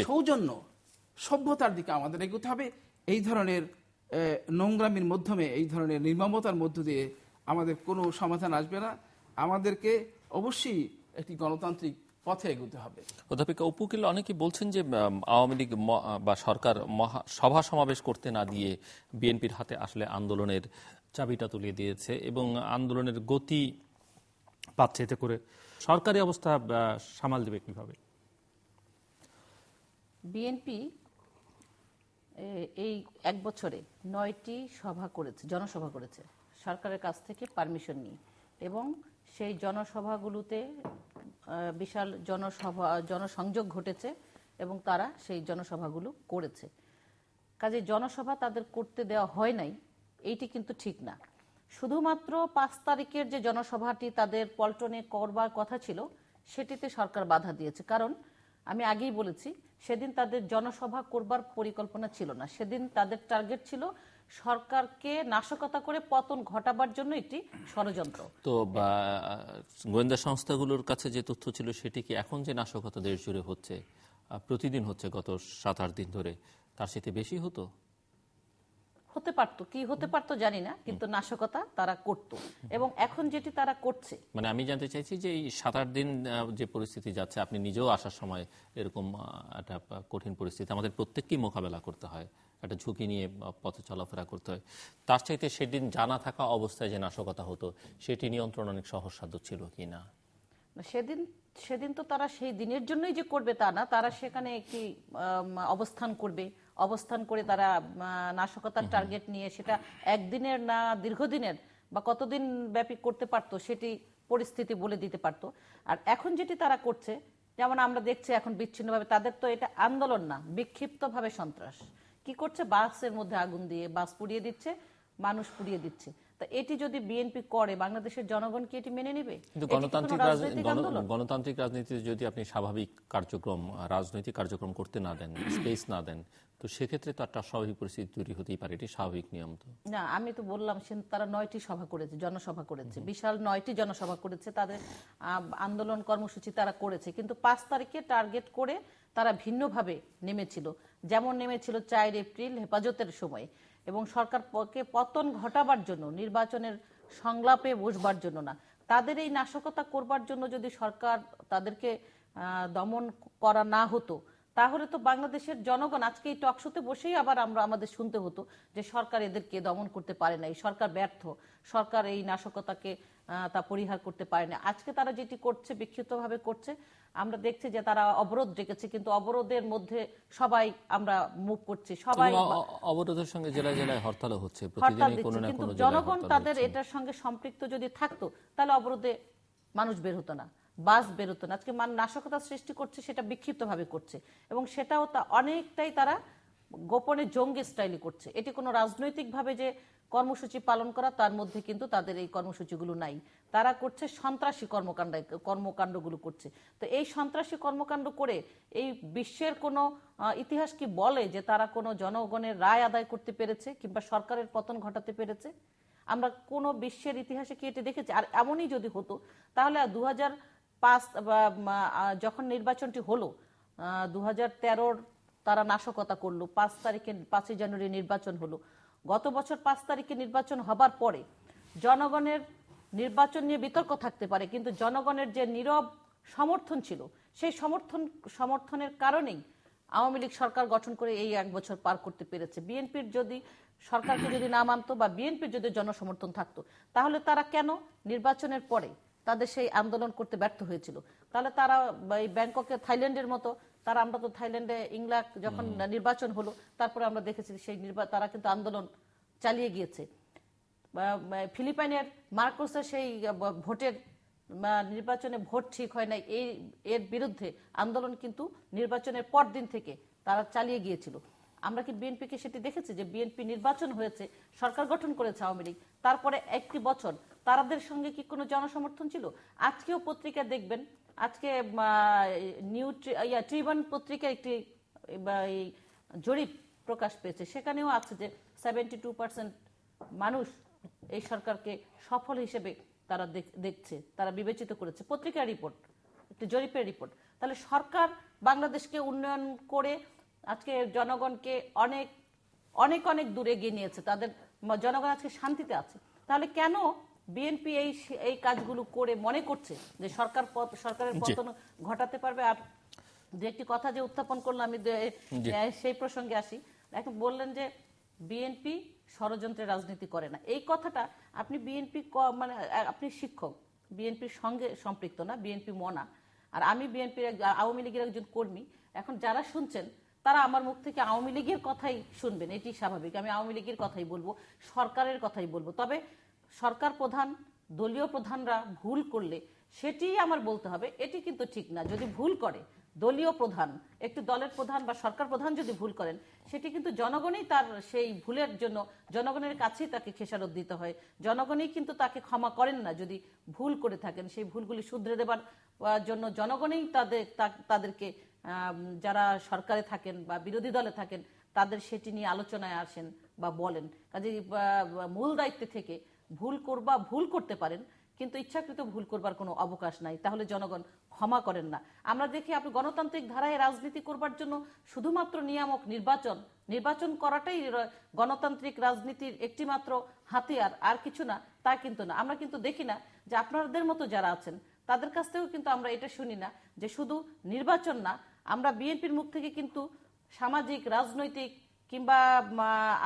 সৌজন্য, সভ্যতার দিকে আমাদের এগোতে হবে। এই ধরনের নোংরামির মাধ্যমে, এই ধরনের নির্মমতার মধ্য দিয়ে আমাদের কোনো সমাধান আসবে না। আমাদেরকে অবশ্যই একটি গণতান্ত্রিক পথে এগোতে হবে। অধ্যাপিকা উপুকিল, অনেকে বলছেন যে আওয়ামী লীগ বা সরকার সভা সমাবেশ করতে না দিয়ে বিএনপির হাতে আসলে আন্দোলনের চাবিটা তুলে দিয়েছে এবং আন্দোলনের গতি পাচ্ছে। এতে করে সরকারি অবস্থা সামাল দেবে কিভাবে? বিএনপি এই এক বছরে 9টি সভা করেছে, জনসভা করেছে সরকারের কাছ থেকে পারমিশন নিয়ে, এবং সেই জনসভাগুলোতে বিশাল জনসংযোগ ঘটেছে এবং তারা সেই জনসভাগুলো করেছে। কাজে জনসভা তাদের করতে দেওয়া হয় নাই, এইটি কিন্তু ঠিক না। শুধুমাত্র 5 তারিখের যে জনসভাটি তাদের পল্টনে করবার কথা ছিল, সেটিতে সরকার বাধা দিয়েছে। কারণ আমি আগেই বলেছি, সেদিন তাদের জনসভা করবার পরিকল্পনা ছিল না। সেদিন তাদের টার্গেট ছিল সরকারকে নাশকতা করে পতন ঘটাবার জন্য একটি ষড়যন্ত্র। তো গোয়েন্দা সংস্থাগুলোর কাছে যে তথ্য ছিল, সেটি কি এখন যে নাশকতা দেশ জুড়ে হচ্ছে, প্রতিদিন হচ্ছে গত 7-8 দিন ধরে, তার সাথে বেশি হতে পারতো, কি হতে পারতো জানি না, কিন্তু নাশকতা তারা করত। এবং এখন যেটি তারা করছে, মানে আমি জানতে চাইছি যে এই 7-8 দিন যে পরিস্থিতি যাচ্ছে, আপনি নিজেও আসার সময় এরকম একটা কঠিন পরিস্থিতি আমাদের প্রত্যেককেই মোকাবেলা করতে হয়, একটা ঝুঁকি নিয়ে পথে চলাফেরা করতে হয়। তার চাইতে সেদিন জানা থাকা অবস্থায় যে নাশকতা হতো, সেটি নিয়ন্ত্রণ অনেক সহজসাধ্য ছিল কি না? সেদিন তো তারা সেই দিনের জন্যই যে করবে তা না, তারা সেখানে একটি অবস্থান করবে, অবস্থান করে তারা নাশকতার টার্গেট নিয়ে, সেটা একদিনের না দীর্ঘদিনের বা কতদিন ব্যাপী করতে পারতো, সেটি পরিস্থিতি বলে দিতে পারতো। আর এখন যেটি তারা করছে, যেমন আমরা দেখছি এখন বিচ্ছিন্নভাবে, তাদের তো এটা আন্দোলন না, বিক্ষিপ্তভাবে সন্ত্রাস। কি করছে? বাসের মধ্যে আগুন দিয়ে বাস পুড়িয়ে দিচ্ছে, মানুষ পুড়িয়ে দিচ্ছে। তা এটি যদি বিএনপি করে, বাংলাদেশের জনগণ কি এটি মেনে নেবে? কিন্তু গণতান্ত্রিক রাজনীতিতে যদি আপনি স্বাভাবিক কার্যক্রম, রাজনৈতিক কার্যক্রম করতে না দেন, স্পেস না দেন, তো সেক্ষেত্রে তো একটা স্বাভাবিক পরিস্থিতি তৈরি হতেই পারে, এটি স্বাভাবিক নিয়ম। তো না, আমি তো বললাম তারা 9টি সভা করেছে, জনসভা করেছে, বিশাল 9টি জনসভা করেছে, তাদের আন্দোলন কর্মসূচি তারা করেছে। কিন্তু 5 তারিখে টার্গেট করে তারা ভিন্নভাবে নেমেছিল। যেমন নেমেছিল 4 এপ্রিল হেফাজতের সময়, এবং সরকারকে পতন ঘটাবার জন্য, নির্বাচনের সংলাপে বসবার জন্য না, তাদের এই নাশকতা করবার জন্য যদি সরকার তাদেরকে দমন করা না হতো, তাহলে তো বাংলাদেশের জনগণ আজকে এই টকশোতে বসেই আবার আমাদের শুনতে হতো যে সরকার এদেরকে দমন করতে পারে না, এই সরকার ব্যর্থ, সরকার এই নাশকতাকে তা পরিহার করতে পারে না। আজকে তারা যেটি করছে, বিক্ষিপ্তভাবে করছে। আমরা দেখছি যে তারা অবরোধ ডেকেছে, কিন্তু অবরোধের মধ্যে সবাই আমরা মুভ করছি, সবাই অবরোধের সঙ্গে জেলায় জেলায় হরতালও হচ্ছে, কিন্তু জনগণ তাদের এটার সঙ্গে সম্পৃক্ত যদি থাকতো, তাহলে অবরোধে মানুষ বের হতো না, বাস বের হতো না। আজকে নাশকতা সৃষ্টি করছে, সেটা বিক্ষিপ্তভাবে করছে, এবং সেটাও অনেকটাই তারা গোপনে জঙ্গি স্টাইলে করছে। এটি কোনো রাজনৈতিকভাবে যে কর্মসূচি পালন করা, তার মধ্যে কিন্তু তাদের এই কর্মসূচিগুলো নাই। তারা করছে সন্ত্রাসী কর্মকাণ্ডগুলো করছে। তো এই সন্ত্রাসী কর্মকাণ্ড করে এই বিশ্বের কোনো ইতিহাস কি বলে যে তারা কোনো জনগণের রায় আদায় করতে পেরেছে কিংবা সরকারের পতন ঘটাতে পেরেছে? আমরা কোনো বিশ্বের ইতিহাসে কি এটি দেখেছি? আর এমনই যদি হতো, তাহলে 2005 যখন নির্বাচনটি হলো, 2013 তারা নাশকতা করলো, 5 জানুয়ারি নির্বাচন হলো। গত বছর 5 তারিখে নির্বাচন হবার পরে জনগণের নির্বাচন নিয়ে বিতর্ক থাকতে পারে, কিন্তু জনগণের যে নীরব সমর্থন ছিল, সেই সমর্থনের কারণেই আওয়ামী লীগ সরকার গঠন করে এই 1 বছর পার করতে পেরেছে। বিএনপির যদি সরকারকে যদি না মানতো বা বিএনপির যদি জনসমর্থন থাকতো, তাহলে তারা কেন নির্বাচনের পরে তাদের সেই আন্দোলন করতে ব্যর্থ হয়েছিল, তাহলে তারা এই ব্যাংককে থাইল্যান্ডের মতো তারা, আমরা তো থাইল্যান্ডে ইংলাক যখন নির্বাচন হলো তারপরে আমরা দেখেছি সেই তারা কিন্তু আন্দোলন চালিয়ে গিয়েছে। ফিলিপাইনের মার্কোসের সেই ভোটের নির্বাচনে ভোট ঠিক হয় নাই এর বিরুদ্ধে আন্দোলন কিন্তু নির্বাচনের পর দিন থেকে তারা চালিয়ে গিয়েছিল। আমরা কি বিএনপিকে সেটি দেখেছি যে বিএনপি নির্বাচন হয়েছে, সরকার গঠন করেছে আওয়ামী লীগ, তারপরে একটি বছর তাদের সঙ্গে কি কোনো জনসমর্থন ছিল? আজকেও পত্রিকা দেখবেন, আজকে ট্রিবান পত্রিকার একটি জরিপ প্রকাশ পেয়েছে, সেখানেও আছে যে 72% মানুষ এই সরকারকে সফল হিসেবে তারা দেখছে, তারা বিবেচিত করেছে। পত্রিকার রিপোর্ট, একটি জরিপের রিপোর্ট। তাহলে সরকার বাংলাদেশকে উন্নয়ন করে আজকে জনগণকে অনেক অনেক অনেক দূরে এগিয়ে নিয়েছে, তাদের জনগণ আজকে শান্তিতে আছে। তাহলে কেন বিএনপি এই কাজগুলো করে মনে করছে যে সরকারের পতন ঘটাতে পারবে? আর দু একটি কথা যে উত্থাপন করলাম আমি সেই প্রসঙ্গে আসি। এখন বললেন যে বিএনপি ষড়যন্ত্রের রাজনীতি করে না, এই কথাটা আপনি বিএনপি মানে আপনি শিক্ষক, বিএনপির সঙ্গে সম্পৃক্ত না, বিএনপি মনা, আর আমি বিএনপির আওয়ামী লীগের একজন কর্মী। এখন যারা শুনছেন তারা আমার মুখ থেকে আওয়ামী লীগের কথাই শুনবেন, এটি স্বাভাবিক। আমি আওয়ামী লীগের কথাই বলবো, সরকারের কথাই বলবো। তবে সরকার প্রধান, দলীয় প্রধানরা ভুল করলে সেটি আমার বলতে হবে, এটি কিন্তু ঠিক না। যদি ভুল করে দলীয় প্রধান, একটি দলের প্রধান বা সরকার প্রধান যদি ভুল করেন, সেটি কিন্তু জনগণই তার সেই ভুলের জন্য জনগণের কাছেই তাকে খেসারত দিতে হয়। জনগণই কিন্তু তাকে ক্ষমা করেন না যদি ভুল করে থাকেন। সেই ভুলগুলি শুধরে দেবার জন্য জনগণই তাদেরকে যারা সরকারে থাকেন বা বিরোধী দলে থাকেন তাদের সেটি নিয়ে আলোচনায় আসেন বা বলেন। কাজেই মূল দায়িত্বে থেকে ভুল করতে পারেন, কিন্তু ইচ্ছাকৃত ভুল করবার কোনো অবকাশ নাই, তাহলে জনগণ ক্ষমা করেন না। আমরা দেখি আপনি গণতান্ত্রিক ধারায় রাজনীতি করবার জন্য শুধুমাত্র নিয়ামক নির্বাচন করাটাই গণতান্ত্রিক রাজনীতির একটি মাত্র হাতিয়ার, আর কিছু না, তা কিন্তু না। আমরা কিন্তু দেখি না যে আপনাদের মতো যারা আছেন তাদের কাছ থেকেও কিন্তু আমরা এটা শুনি না যে শুধু নির্বাচন না, আমরা বিএনপির মুখ থেকে কিন্তু সামাজিক, রাজনৈতিক কিংবা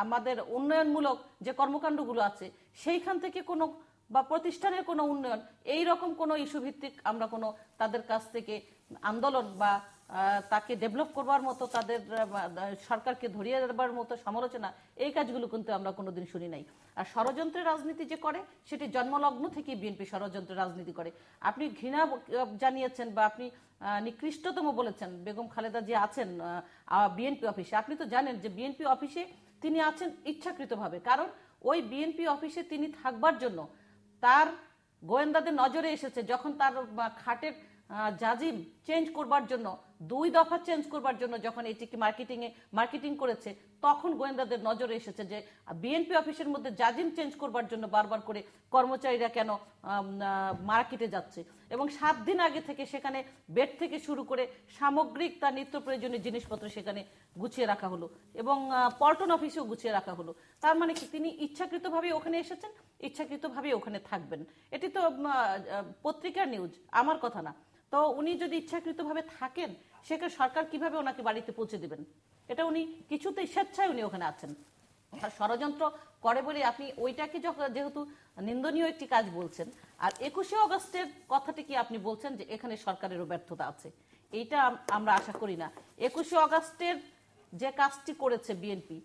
আমাদের উন্নয়নমূলক যে কর্মকাণ্ডগুলো আছে সেইখান থেকে কোনো বা প্রতিষ্ঠানের কোনো উন্নয়ন, এই রকম কোনো ইস্যু ভিত্তিক আমরা কোনো তাদের কাছ থেকে আন্দোলন বা তাকে ডেভেলপ করবার মতো, তাদের সরকারকে ধরিয়ে দেবার মতো সমালোচনা, এই কাজগুলো কিন্তু আমরা কোনোদিন শুনি নাই। আর ষড়যন্ত্রের রাজনীতি যে করে সেটি জন্মলগ্ন থেকে বিএনপি ষড়যন্ত্রের রাজনীতি করে। আপনি ঘৃণা জানিয়েছেন বা আপনি নিকৃষ্টতম বলেছেন বেগম খালেদা জিয়া আছেন বিএনপি অফিসে। আপনি তো জানেন যে বিএনপি অফিসে তিনি আছেন ইচ্ছাকৃতভাবে, কারণ ওই বিএনপি অফিসে তিনি থাকবার জন্য তার গোয়েন্দাদের নজরে এসেছে। যখন তার খাটের জাজিম চেঞ্জ করবার জন্য, 2 দফা চেঞ্জ করবার জন্য যখন এটিকে মার্কেটিং করেছে, তখন গোয়েন্দাদের নজরে এসেছে যে বিএনপি অফিসের মধ্যে জাজিম চেঞ্জ করবার জন্য বারবার করে কর্মচারীরা কেন মার্কেটে যাচ্ছে। এবং 7 দিন আগে থেকে সেখানে বেড থেকে শুরু করে সামগ্রিক তার নিত্য প্রয়োজনীয় জিনিসপত্র সেখানে গুছিয়ে রাখা হলো, এবং পল্টন অফিসেও গুছিয়ে রাখা হলো। তার মানে কি তিনি ইচ্ছাকৃতভাবে ওখানে এসেছেন, ইচ্ছাকৃতভাবে ওখানে থাকবেন। এটি তো পত্রিকার নিউজ, আমার কথা না। তো উনি যদি ইচ্ছাকৃতভাবে থাকেন, সেখানে সরকার কিভাবে ওনাকে বাড়িতে পৌঁছে দিবেন? এটা উনি কিছুতেই স্বেচ্ছায় উনি ওখানে আছেন। আর ষড়যন্ত্র করে বলে আপনি ওইটাকে যেহেতু নিন্দনীয় একটি কাজ বলছেন, আর 21শে অগস্টের কথাটি কি আপনি বলছেন যে এখানে সরকারেরও ব্যর্থতা আছে, এইটা আমরা আশা করি না। 21শে অগস্টের যে কাজটি করেছে বিএনপি,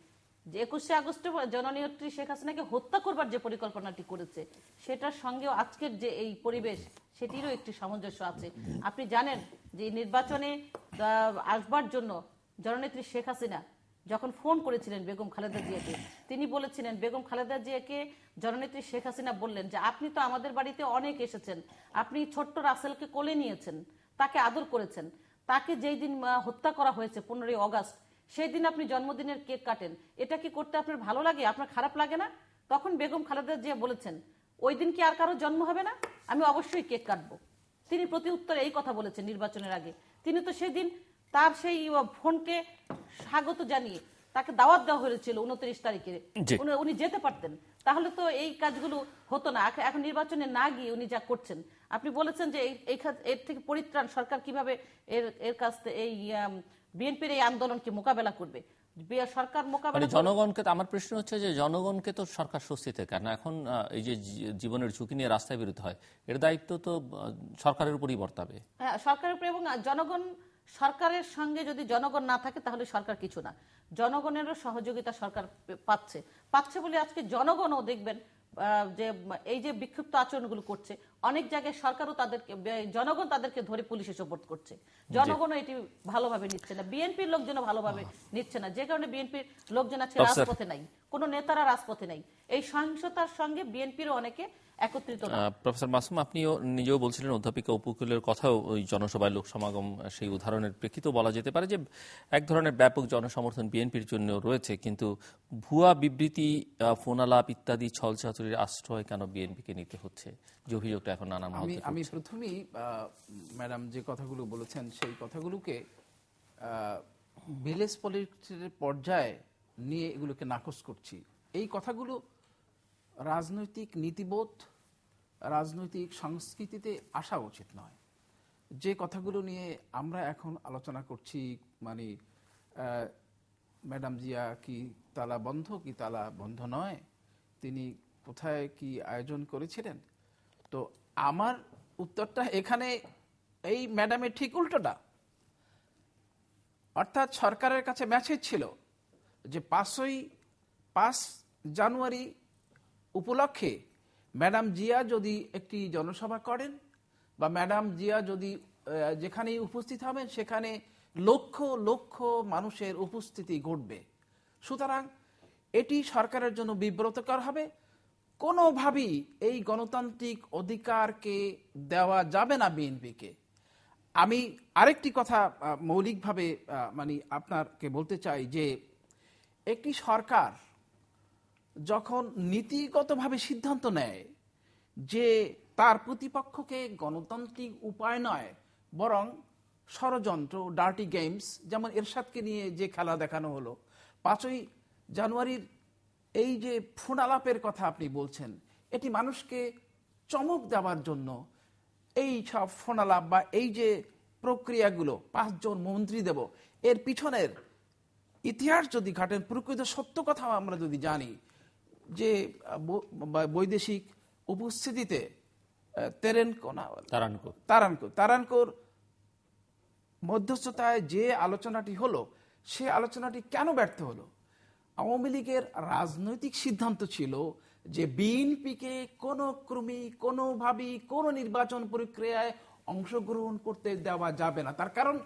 যে 21শে আগস্টে জননেত্রী শেখ হাসিনাকে হত্যা করবার যে পরিকল্পনাটি করেছে, সেটার সঙ্গেও আজকের যে এই পরিবেশ সেটিরও একটি সামঞ্জস্য আছে। আপনি জানেন যে নির্বাচনে আসবার জন্য জননেত্রী শেখ হাসিনা যখন ফোন করেছিলেন বেগম খালেদা জিয়াকে, তিনি বলেছিলেন, বেগম খালেদা জিয়াকে জননেত্রী শেখ হাসিনা বললেন যে আপনি তো আমাদের বাড়িতে অনেক এসেছেন, আপনি ছোট্ট রাসেলকে কোলে নিয়েছেন, তাকে আদর করেছেন, তাকে যেই দিন হত্যা করা হয়েছে 15ই অগস্ট, সেই দিন আপনি জন্মদিনের কেক কাটেন, এটা কি করতে আপনার ভালো লাগে, আপনার খারাপ লাগে না? তখন বেগম খালেদা জিয়া বলেছেন, ওই দিন কি আর কারো জন্ম হবে না? আমি অবশ্যই কেক কাটবো। তিনি প্রতি উত্তরে এই কথা বলেছেন নির্বাচনের আগে। তিনি তো সেদিন তার সেই ফোনকে স্বাগত জানিয়ে তাকে দাওয়াত দেওয়া হয়েছিল 29 তারিখে, উনি যেতে পারতেন, তাহলে তো এই কাজগুলো হতো না। এখন নির্বাচনে না গিয়ে উনি যা করছেন, আপনি বলেছেন যে এর থেকে পরিত্রাণ সরকার কিভাবে এর কাছ থেকে এই বিএনপির এই আন্দোলনকে মোকাবেলা করবে? সরকার মানে মোকাবেলা জনগণকে তো, আমার প্রশ্ন হচ্ছে যে জনগণকে তো সরকার স্বস্তিতে, কারণ এখন এই যে জীবনের ঝুঁকি নিয়ে রাস্তায় বেরোতে হয়, এর দায়িত্ব তো সরকারের উপরই বর্তাবে। হ্যাঁ, সরকারের উপর, এবং জনগণ, সরকারের সঙ্গে যদি জনগণ না থাকে তাহলে সরকার কিছু না। জনগণেরও সহযোগিতা সরকার পাচ্ছে বলে আজকে জনগণও দেখবেন যে এই যে বিক্ষিপ্ত আচরণগুলো করছে, অনেক জায়গায় সরকারও তাদেরকে, জনগণ তাদেরকে ধরে পুলিশে সোপর্দ করছে। জনগণও এটি ভালোভাবে নিচ্ছে না, বিএনপির লোকজনও ভালোভাবে নিচ্ছে না, যে কারণে বিএনপির লোকজন আছে রাজপথে নাই, কোনো নেতারা রাজপথে নাই। এই সহিংসতার সঙ্গে বিএনপিরও অনেকে একত্রিত না। প্রফেসর মাসুম, আপনিও নিজেও বলছিলেন অধ্যাপিকা উপকূলের কথাও, ওই জনসভায় লোক সমাগম সেই উদাহরণের প্রেক্ষিতেও বলা যেতে পারে যে এক ধরনের ব্যাপক জনসমর্থন বিএনপির জন্য রয়েছে, কিন্তু ভুয়া বিবৃতি, ফোনালাপ ইত্যাদি ছলচাতুরির আশ্রয় কেন বিএনপিকে নিতে হচ্ছে, যে অভিযোগটা এখন নানা মহলে আমি প্রথমেই ম্যাডাম যে কথাগুলো বলেছেন সেই কথাগুলোকে ভিলেজ পলিটিক্সের পর্যায়ে নিয়ে এগুলোকে নাকচ করছি। এই কথাগুলো রাজনৈতিক নীতিবোধ, রাজনৈতিক সংস্কৃতিতে আসা উচিত নয়। যে কথাগুলো নিয়ে আমরা এখন আলোচনা করছি, মানে ম্যাডাম জিয়া কি তালা বন্ধ কি তালা বন্ধ নয়, তিনি কোথায় কি আয়োজন করেছিলেন, তো আমার উত্তরটা এখানে এই ম্যাডামের ঠিক উল্টোটা। অর্থাৎ সরকারের কাছে মেসেজ ছিল যে 5 জানুয়ারি উপলক্ষে ম্যাডাম জিয়া যদি একটি জনসভা করেন বা ম্যাডাম জিয়া যদি যেখানেই উপস্থিত হবেন সেখানে লক্ষ লক্ষ মানুষের উপস্থিতি ঘটবে, সুতরাং এটি সরকারের জন্য বিব্রতকর হবে, কোনোভাবেই এই গণতান্ত্রিক অধিকারকে দেওয়া যাবে না বিএনপিকে। আমি আরেকটি কথা মৌলিকভাবে মানে আপনাকে বলতে চাই যে একটি সরকার যখন নীতিগতভাবে সিদ্ধান্ত নেয় যে তার প্রতিপক্ষকে গণতান্ত্রিক উপায় নয় বরং ষড়যন্ত্র, ডার্টি গেমস, যেমন এরশাদকে নিয়ে যে খেলা দেখানো হলো, 5ই জানুয়ারির এই যে ফোন আলাপের কথা আপনি বলছেন, এটি মানুষকে চমক দেওয়ার জন্য এই সব ফোন আলাপ বা এই যে প্রক্রিয়াগুলো, 5 জন মন্ত্রী দেব, এর পিছনের ইতিহাস যদি ঘাটেন, প্রকৃত সত্য কথা আমরা যদি জানি যে বৈদেশিক উপস্থিতিতে তারানকোর মধ্যস্থতায় যে আলোচনাটি হলো, সে আলোচনাটি কেন ব্যর্থ হলো? আওয়ামী লীগের রাজনৈতিক সিদ্ধান্ত ছিল যে বিএনপিকে কোনো ক্রমেই কোনোভাবেই কোনো নির্বাচন প্রক্রিয়ায় অংশগ্রহণ করতে দেওয়া যাবে না। তার কারণ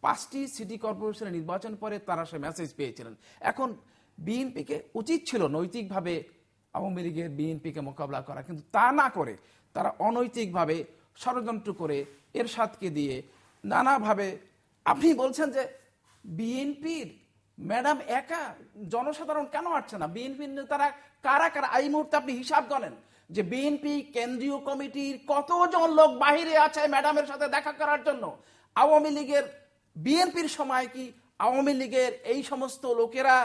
5টি সিটি কর্পোরেশনের নির্বাচন পরে তারা সে মেসেজ পেয়েছিলেন। এখন বিএনপিকে উচিত ছিল নৈতিকভাবে আওয়ামী লীগের বিএনপিকে মোকাবিলা করা, কিন্তু তা না করে তারা অনৈতিকভাবে ষড়যন্ত্র করে এরশাদকে দিয়ে নানাভাবে, আপনি বলছেন যে বিএনপির ম্যাডাম একা, জনসাধারণ কেন আসছে না? বিএনপির নেতারা কারা কারা এই মুহূর্তে আপনি হিসাব করেন যে বিএনপি কেন্দ্রীয় কমিটির কতজন লোক বাহিরে আছে ম্যাডামের সাথে দেখা করার জন্য? আওয়ামী লীগের বিএনপির সময় কি আওয়ামী লীগের এই সমস্ত লোকেরা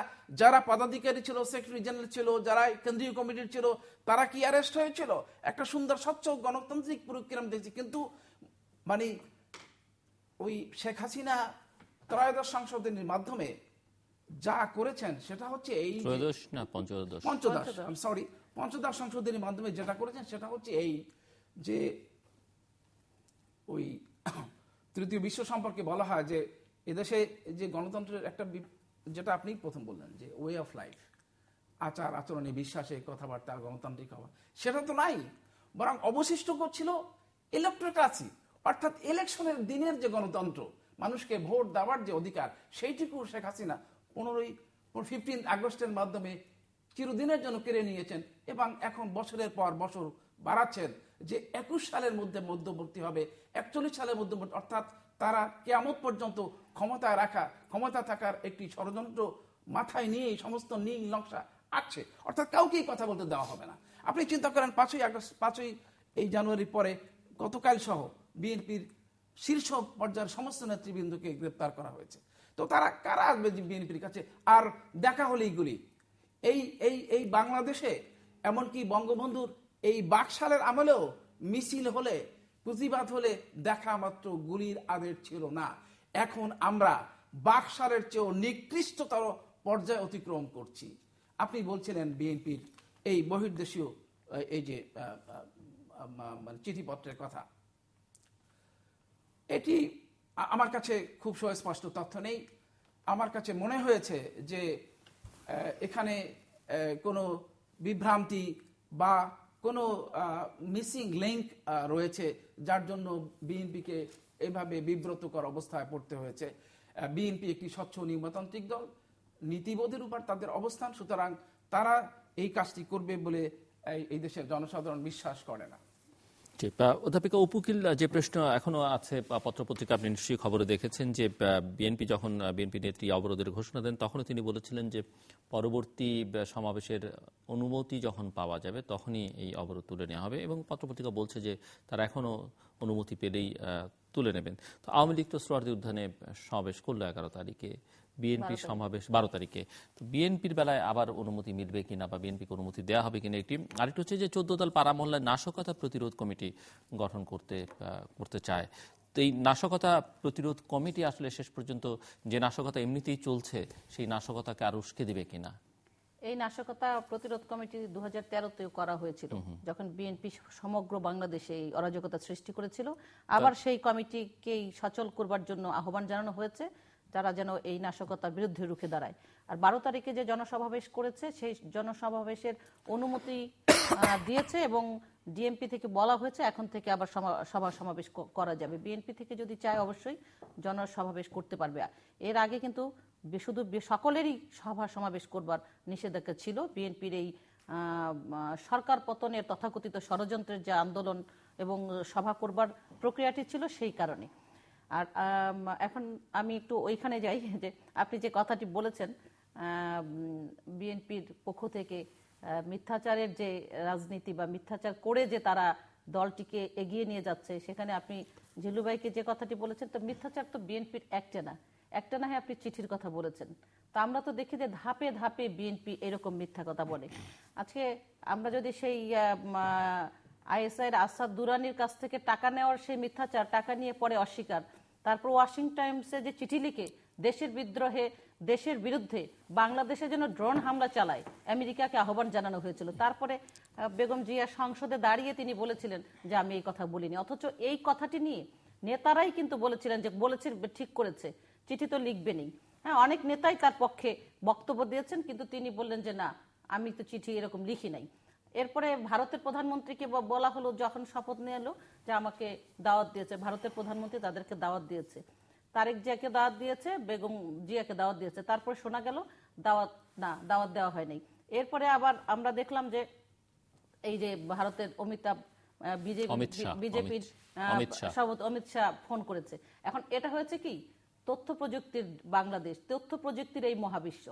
যারা পদাধিকারী ছিল, সেক্রেটারি জেনারেল ছিল, যারা কেন্দ্রীয় কমিটির ছিল, তারা কি অ্যারেস্ট হয়েছিল? একটা সুন্দর স্বচ্ছ গণতান্ত্রিক প্রক্রিয়া দেখছি, কিন্তু মানে ওই শেখ হাসিনা ত্রয়োদশ সংশোধনীর মাধ্যমে যা করেছেন সেটা হচ্ছে এই পঞ্চদশ সংশোধনীর মাধ্যমে যেটা করেছেন সেটা হচ্ছে এই যে ওই তৃতীয় বিশ্ব সম্পর্কে বলা হয় যে এদেশে যে গণতন্ত্রের একটা, যেটা আপনি প্রথম বললেন যে ওয়ে অফ লাইফ, আচার আচরণে বিশ্বাসে কথাবার্তা গণতান্ত্রিক হওয়া, সেটা তো নাই, বরং অবশিষ্ট করছিল ইলেকট্রোক্রাসি, অর্থাৎ ইলেকশনের দিনের যে গণতন্ত্র, মানুষকে ভোট দেওয়ার যে অধিকার, সেইটুকু শেখ হাসিনা 15 আগস্টের মাধ্যমে চিরদিনের জন্য কেড়ে নিয়েছেন এবং এখন বছরের পর বছর বাড়াচ্ছেন যে 21 সালের মধ্যে মধ্যবর্তী হবে, 41 সালের মধ্যবর্তী, অর্থাৎ তারা কিয়ামত পর্যন্ত ক্ষমতা থাকার একটি ষড়যন্ত্র মাথায় নিয়ে এই সমস্ত নীল নকশা আঁকছে, অর্থাৎ কাউকেই কথা বলতে দেওয়া হবে না। আপনি চিন্তা করেন 5ই জানুয়ারি পরে গতকাল সহ বিএনপির শীর্ষ পর্যায়ের সমস্ত নেতৃবৃন্দকে গ্রেপ্তার করা হয়েছে, তো তারা কারা আসবে বিএনপির কাছে? আর দেখা হলে এইগুলি এই বাংলাদেশে, এমনকি বঙ্গবন্ধুর এই বাকশালের আমলেও মিছিল হলে, প্রতিবাদ হলে দেখা মাত্র গুলির আদেশ ছিল না। এখন আমরা বাকশালের চেয়েও নিকৃষ্টতর পর্যায়ে অতিক্রম করছি। আপনি বলছিলেন বিএনপির এই বহির্দেশীয় এই যে মানে চিঠিপত্রের কথা, এটি আমার কাছে খুব সুস্পষ্ট তথ্য নেই। আমার কাছে মনে হয়েছে যে এখানে কোনো বিভ্রান্তি বা কোনো মিসিং লিঙ্ক রয়েছে, যার জন্য বিএনপিকে এভাবে বিব্রতকর অবস্থায় পড়তে হয়েছে। বিএনপি একটি স্বচ্ছ নির্বাচনতান্ত্রিক দল, নীতিবোধের উপর তাদের অবস্থান, সুতরাং তারা এই কাজটি করবে বলে এই দেশের জনসাধারণ বিশ্বাস করে না। অধ্যাপিকা উপুকিল, যে প্রশ্ন এখনো আছে পত্রপত্রিকা, আপনি নিশ্চয়ই খবরে দেখেছেন যে বিএনপি যখন বিএনপি নেত্রী অবরোধের ঘোষণা দেন তখনও তিনি বলেছিলেন যে পরবর্তী সমাবেশের অনুমতি যখন পাওয়া যাবে তখনই এই অবরোধ তুলে নেওয়া হবে, এবং পত্রপত্রিকা বলছে যে তারা এখনো অনুমতি পেলেই তুলে নেবেন। তো আওয়ামী লীগ তো সোহরাওয়ার্দী উদ্যানে সমাবেশ করলো 11 তারিখে, বিএনপি সমাবেশ 12 তারিখে। তো বিএনপির বেলায় আবার অনুমতি মিলবে কিনা বা বিএনপিকে অনুমতি দেওয়া হবে কিনা একটি। আরেকটি হচ্ছে যে 14 দল পাড়া মহল্লায় নাশকতা প্রতিরোধ কমিটি গঠন করতে চায়। তো এই নাশকতা প্রতিরোধ কমিটি আসলে শেষ পর্যন্ত যে নাশকতা এমনিতেই চলছে সেই নাশকতাকে আর উস্কে দিবে কিনা? এই নাশকতা প্রতিরোধ কমিটি 2013-তেও করা হয়েছিল, যখন বিএনপি সমগ্র বাংলাদেশে এই অরাজকতা সৃষ্টি করেছিল। আবার সেই কমিটিকেই সচল করবার জন্য আহ্বান জানানো হয়েছে, যারা যেন এই নাশকতার বিরুদ্ধে রুখে দাঁড়ায়। আর 12 তারিখে যে জনসমাবেশ করেছে সেই জনসমাবেশের অনুমতি দিয়েছে, এবং ডিএমপি থেকে বলা হয়েছে এখন থেকে আবার সভা সমাবেশ করা যাবে। বিএনপি থেকে যদি চায় অবশ্যই জনসমাবেশ করতে পারবে। এর আগে কিন্তু শুধু সকলেরই সভা সমাবেশ করবার নিষেধাজ্ঞা ছিল। বিএনপির এই সরকার পতনের তথাকথিত ষড়যন্ত্রের যে আন্দোলন এবং সভা করবার প্রক্রিয়াটি ছিল সেই কারণে। আর এখন আমি একটু ওইখানে যাই যে আপনি যে কথাটি বলেছেন বিএনপির পক্ষ থেকে মিথ্যাচারের যে রাজনীতি বা মিথ্যাচার করে যে তারা দলটিকে এগিয়ে নিয়ে যাচ্ছে, সেখানে আপনি জিল্লু ভাইকে যে কথাটি বলেছেন, তো মিথ্যাচার তো বিএনপির একটা না হয় আপনি চিঠির কথা বলেছেন। তো আমরা তো দেখি যে ধাপে ধাপে বিএনপি এরকম মিথ্যা কথা বলে। আজকে আমরা যদি সেই আইএসআইয়ের আসাদ দুরানির কাছ থেকে টাকা নেওয়ার সেই মিথ্যাচার, টাকা নিয়ে পরে অস্বীকার, তারপর ওয়াশিংটন টাইমসে যে চিঠি লিখে দেশের বিদ্রোহে দেশের বিরুদ্ধে বাংলাদেশে যেন ড্রোন হামলা চালায় আমেরিকাকে আহ্বান জানানো হয়েছিল, তারপরে বেগম জিয়া সংসদে দাঁড়িয়ে তিনি বলেছিলেন যে আমি এই কথা বলিনি। অথচ এই কথাটি নিয়ে নেতারাই কিন্তু বলেছিলেন যে বলেছে ঠিক করেছে, চিঠি তো লিখবেনই। হ্যাঁ, অনেক নেতাই তার পক্ষে বক্তব্য দিয়েছেন, কিন্তু তিনি বললেন যে না, আমি তো চিঠি এরকম লিখি নাই। এরপরে ভারতের প্রধানমন্ত্রীকে বলা হলো, যখন শপথ নিয়ে এলো যে আমাকে দাওয়াত দিয়েছে, ভারতের প্রধানমন্ত্রী তাদেরকে দাওয়াত দিয়েছে, তারেক জিয়াকে দাওয়াত দিয়েছে, বেগম জিয়াকে দাওয়াত দিয়েছে, তারপরে শোনা গেল দাওয়াত দেওয়া হয়নি। এরপরে আবার আমরা দেখলাম যে এই যে ভারতের বিজেপির সভাপতি অমিত শাহ ফোন করেছে। এখন এটা হয়েছে কি, তথ্য প্রযুক্তির বাংলাদেশ, তথ্য প্রযুক্তির এই মহাবিশ্ব।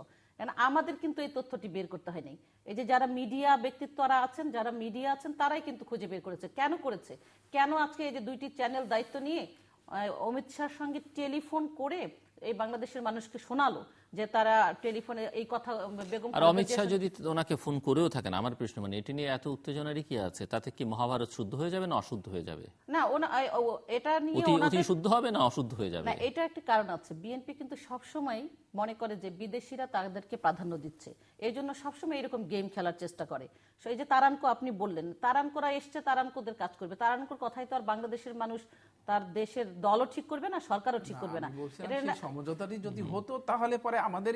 আমাদের কিন্তু এই তথ্যটি বের করতে হয় নাই। এই যে যারা মিডিয়া ব্যক্তিত্বরা আছেন, যারা মিডিয়া আছেন, তারাই কিন্তু খুঁজে বের করেছে। কেন আজকে এই যে 2টি চ্যানেল দায়িত্ব নিয়ে অমিত শাহর সঙ্গে টেলিফোন করে এই বাংলাদেশের মানুষকে শোনালো যে তারা টেলিফোনে এই কথা বেগম। আর অমিত শাহ যদি ওনাকে ফোন করেও থাকেন, আমার প্রশ্ন মানে এটি নিয়ে এত উত্তেজনারই কি আছে? তাতে কি মহাভারত শুদ্ধ হয়ে যাবে না অশুদ্ধ হয়ে যাবে? না, এটা নিয়ে অতি শুদ্ধ হবে না অশুদ্ধ হয়ে যাবে? না, এটা একটা কারণ আছে। বিএনপি কিন্তু সবসময় মনে করে যে বিদেশিরা তাদেরকে প্রাধান্য দিচ্ছে, এই জন্য সবসময় এরকম গেম খেলার চেষ্টা করে। এই যে তারানকো আপনি বললেন, তারানকোরা এসছে, তারানকোদের কাজ করবে। তারানকোর কথাই তো আর বাংলাদেশের মানুষ তার দেশের দলও ঠিক করবে না, সরকারও ঠিক করবে না। সমঝোতাটি যদি হতো তাহলে পরে আমাদের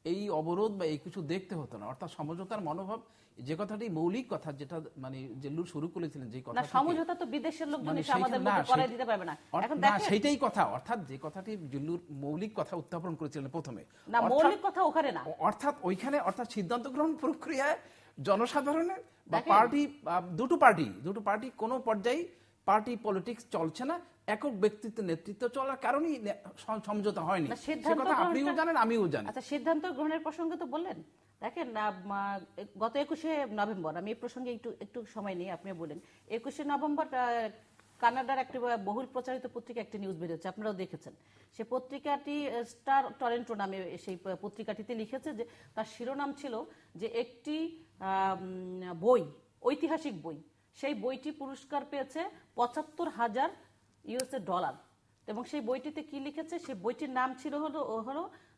এই অবরোধ বা এই কিছু দেখতে হতো না। অর্থাৎ সমঝোতার মনোভাব, যে কথাটি মৌলিক কথা, যেটা মানে জেল্লুর শুরু করেছিলেন, যে কথা সমঝোতা তো বিদেশের লোকজন এসে আমাদের মধ্যে করাই দিতে পারবে না। এখন দেখেন সেটাই কথা, অর্থাৎ যে কথাটি জেল্লুর মৌলিক কথা উত্থাপন করেছিলেন প্রথমে, না মৌলিক কথা ওখানে না, অর্থাৎ ওইখানে অর্থাৎ সিদ্ধান্ত গ্রহণ প্রক্রিয়ায় জনসাধারণের বা দুটো পার্টি কোনো পর্যায়ে পার্টি পলিটিক্স চলছে না, একক ব্যক্তিত্ব নেতৃত্ব চলার কারণেই সমঝোতা হয়নি। আপনিও জানেন, আমিও জানি। আচ্ছা, সিদ্ধান্ত গ্রহণের প্রসঙ্গে তো বললেন। দেখেন, গত 21শে নভেম্বর, আমি এই প্রসঙ্গে একটু সময় নিয়ে আপনি বলেন, 21শে নভেম্বর কানাডার একটি বহুল প্রচারিত পত্রিকা একটি নিউজ বেরিয়েছে, আপনারাও দেখেছেন। সে পত্রিকাটি স্টার টরেন্টো নামে, সেই পত্রিকাটিতে লিখেছে যে তার শিরোনাম ছিল যে একটি বই, ঐতিহাসিক বই, সেই বইটি পুরস্কার পেয়েছে $75,000 $। এবং সেই বইটিতে কি লিখেছে, সেই বইটির নাম ছিল হলো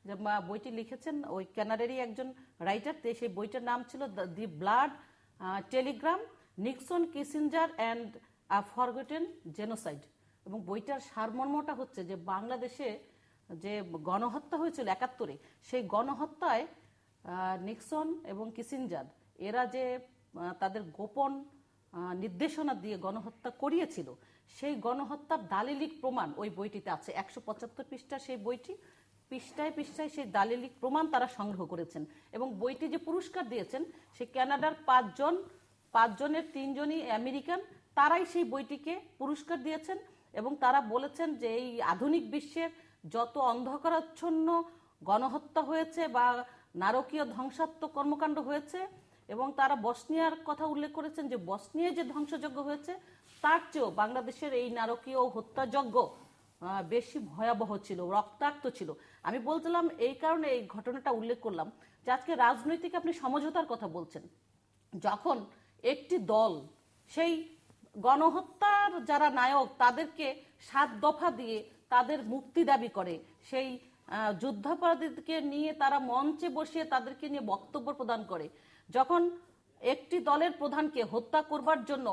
যে বইটি লিখেছেন ওই কানাডারই একজন রাইটার, সেই বইটার নাম ছিল the Blood Telegram, Nixon, Kissinger and a Forgotten Genocide. এবং বইটার সারমর্মটা হচ্ছে যে বাংলাদেশে যে গণহত্যা হয়েছিল ৭১-এ, সেই গণহত্যায় নিক্সন এবং কিসিঞ্জার এরা যে তাদের গোপন নির্দেশনা দিয়ে গণহত্যা করিয়েছিল, সেই গণহত্যার দালিলিক প্রমাণ ওই বইটিতে আছে। ১৭৫ পৃষ্ঠার সেই বইটি, পৃষ্ঠায় পৃষ্ঠায় সেই দালিলিক প্রমাণ তারা সংগ্রহ করেছেন। এবং বইটি যে পুরস্কার দিয়েছেন, সে কানাডার ৫জনের ৩জনই আমেরিকান, তারাই সেই বইটিকে পুরস্কার দিয়েছেন। এবং তারা বলেছেন যে এই আধুনিক বিশ্বের যত অন্ধকারাচ্ছন্ন গণহত্যা হয়েছে বা নারকীয় ধ্বংসাত্মক কর্মকাণ্ড হয়েছে, এবং তারা বসনিয়ার কথা উল্লেখ করেছেন যে বসনিয়ায় যে ধ্বংসযজ্ঞ হয়েছে তার চেয়েও বাংলাদেশের এই নারকীয় হত্যাযজ্ঞ বেশি ভয়াবহ ছিল, রক্তাক্ত ছিল। আমি বলছিলাম এই কারণে এই ঘটনাটা উল্লেখ করলাম যে আজকে রাজনৈতিক আপনি সমঝোতার কথা বলছেন, যখন একটি দল সেই গণহত্যার যারা নায়ক তাদেরকে ৭ দফা দিয়ে তাদের মুক্তি দাবি করে, সেই যুদ্ধাপরাধীদেরকে নিয়ে তারা মঞ্চে বসিয়ে তাদেরকে নিয়ে বক্তব্য প্রদান করে, যখন একটি দলের প্রধানকে হত্যা করবার জন্য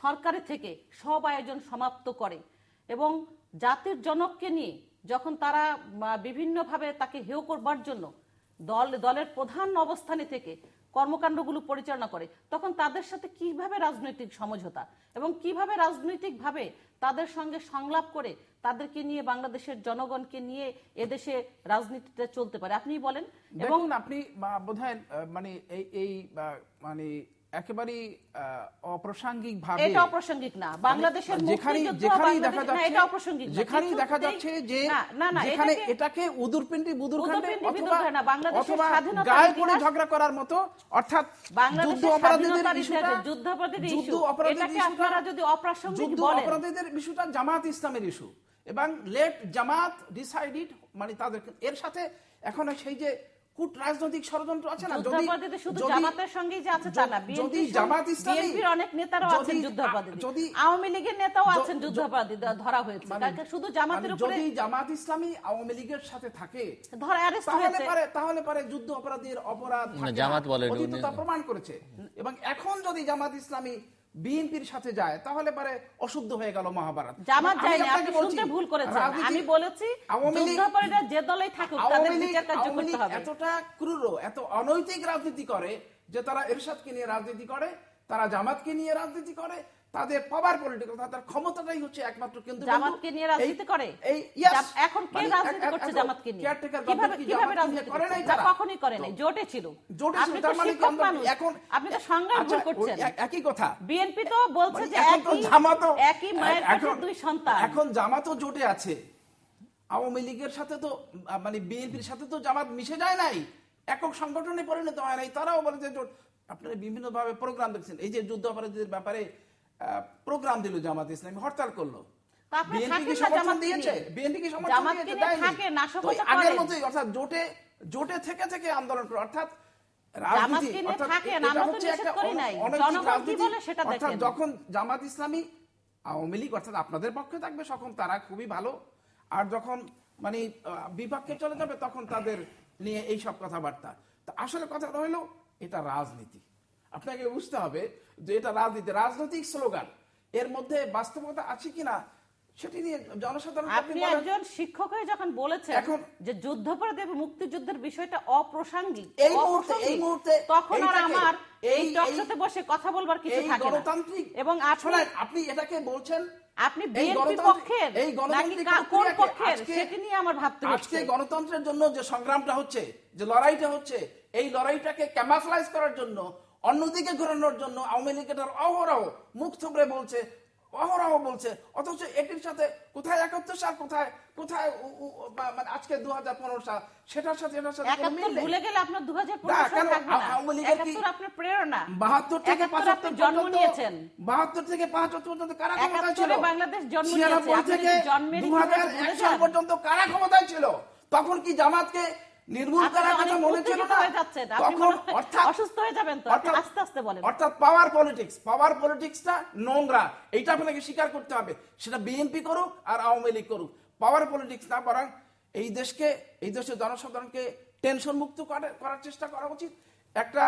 সরকারের থেকে সব আয়োজন সমাপ্ত করে, এবং জাতির জনককে নিয়ে যখন তারা বিভিন্নভাবে তাকে হেয় করবার জন্য দলের প্রধান অবস্থানে থেকে কর্মকাণ্ডগুলো পরিচালনা করে, তখন তাদের সাথে কিভাবে রাজনৈতিক সমঝোতা এবং কিভাবে রাজনৈতিকভাবে তাদের সঙ্গে সংলাপ করে তাদেরকে নিয়ে বাংলাদেশের জনগণকে নিয়ে এদেশে রাজনীতিটা চলতে পারে, আপনি বলেন। এবং আপনি বোধহয় মানে এই মানে একেবারেই অপ্রাসঙ্গিক ভাবে, এটা অপ্রাসঙ্গিক না, বাংলাদেশের যেখানেই দেখা যাচ্ছে যে যেখানে এটাকে উদুরপিন্ডি বুদুরখান্ডে অথবা গায়ে পড়ে ঝগড়া করার মতো, অর্থাৎ যুদ্ধ অপরাধীদের ইস্যুটা জামাত ইসলামের ইস্যু, এবং লেট জামাত ডিসাইডেড, মানে তাদের এর সাথে এখন সেই যে কূট রাজনৈতিক ষড়যন্ত্র আছে না, শুধু জামাতের সঙ্গেই যে আছে তা না, যদি জামাত ইসলামীর অনেক নেতারাও আছেন যুদ্ধাপরাধী, যদি আওয়ামী লীগের নেতাও আছেন যুদ্ধাপরাধী ধরা হয়েছে, শুধু জামাতের উপরে যদি জামাত ইসলামী আওয়ামী লীগের সাথে থাকে তাহলে পরে যুদ্ধ অপরাধীর অপরাধ জামাত বলে প্রমাণ করেছে। এবং এখন যদি জামাত ইসলামী বিএনপির সাথে যায় তাহলে পরে অশুদ্ধ হয়ে গেল মহাভারত। জামাত যায় না, আপনি শুনতে ভুল করেছেন। আমি বলেছি যুদ্ধাপরাধীরা যে দলেই থাকুক তাদের বিচার কার্য করতে হবে। এতটা ক্রূর, এত অনৈতিক রাজনীতি করে যে তারা এরশাদকে নিয়ে রাজনীতি করে, তারা জামাতকে নিয়ে রাজনীতি করে, তাদের পাওয়ার পলিটিক্যাল, তাদের ক্ষমতাটাই হচ্ছে একমাত্র কেন্দ্র। জামাতকে নিয়ে রাজনীতি করে এখন কে রাজনীতি করছে? জামাতকে নিয়ে কিভাবে রাজনীতি করে? কখনোই করে নাই, জোটে ছিল। আপনি তো শিক্ষক মানুষ, আপনি তো সংজ্ঞা ভুল করছেন। একই কথা বিএনপি তো বলছে যে একই মায়ের পেটের দুই সন্তান। এখন জামাতও জোটে আছে, আওয়ামী লীগের সাথে তো মানে বিএনপির সাথে তো জামাত মিশে যায় নাই, একক সংগঠনে পরিণত হয় নাই। তারাও বলে যে জোট। আপনারা বিভিন্ন ভাবে প্রোগ্রাম দেখছেন, এই যে যুদ্ধ অপরাধীদের ব্যাপারে প্রোগ্রাম দিল জামাত ইসলামী, হরতাল করলো, বিএনপি কি সমর্থন দিয়েছে? বিএনপি কি সমর্থন দিয়েছে? আগের মতোই, অর্থাৎ জোটে থেকে থেকে আন্দোলন করে, অর্থাৎ রাজনীতি, অর্থাৎ যখন জামাত ইসলামী আওয়ামী লীগ অর্থাৎ আপনাদের পক্ষে থাকবে তখন তারা খুবই ভালো, আর যখন মানে বিপক্ষে চলে যাবে তখন তাদের নিয়ে এই সব কথাবার্তা। তো আসলে কথাটা হলো এটা রাজনীতি, আপনাকে বুঝতে হবে যে এটা রাজনীতি, রাজনৈতিক স্লোগান, এর মধ্যে বাস্তবতা আছে কিনা সেটি নিয়ে জনসাধারণ। আপনি একজন শিক্ষক হয়ে যখন বলেছেন যে যুদ্ধাপরাধী এবং মুক্তিযুদ্ধের বিষয়টা অপ্রাসঙ্গিক এই মুহূর্তে, তখন আর আমার এই টকশোতে বসে কথা বলবার কিছু থাকে না। গণতান্ত্রিক এবং আপনি এটাকে বলছেন, আপনি বিএনপি পক্ষের নাকি কোন পক্ষের সেটা নিয়ে আমার ভাবতে হচ্ছে। আজকে গণতন্ত্রের জন্য যে সংগ্রামটা হচ্ছে, যে লড়াইটা হচ্ছে, এই লড়াইটাকে ক্যামাফ্লাইজ করার জন্য, অন্যদিকে ঘোরানোর জন্য আওয়ামী লীগ এটার অহরহ মুখ থুবড়ে বলছে, অহরহ বলছে, অথচ এটির সাথে কোথায় ৭১ সাল, কোথায় মানে আজকে ২০১৫ সাল, সেটার সাথে এটার সাথে কোনো মিল নেই। ভুলে গেলে আপনার ২০১৫ সাল থাকবে না। আওয়ামী লীগের কি আপনার প্রেরণা ৭২ থেকে ৭৫ জন্ম নিয়েছেন, ৭২ থেকে ৭৫ পর্যন্ত কারা ক্ষমতায় ছিল? বাংলাদেশ জন্ম নিয়েছে, আপনি থেকে জন্মের ২০০১ সাল পর্যন্ত কারা ক্ষমতায় ছিল? তখন কি জামাতকে নির্মূল করার কথা মনে ছিল না? তখন অসুস্থ হয়ে যাবেন তো, আস্তে আস্তে বলেন। অর্থাৎ পাওয়ার পলিটিক্সটা নোংরা, এইটা আপনাকে স্বীকার করতে হবে। সেটা বিএনপি করুক আর আওয়ামী লীগ করুক, পাওয়ার পলিটিক্স না, বরং এই দেশের জনসাধারণকে টেনশন মুক্ত করার চেষ্টা করা উচিত। একটা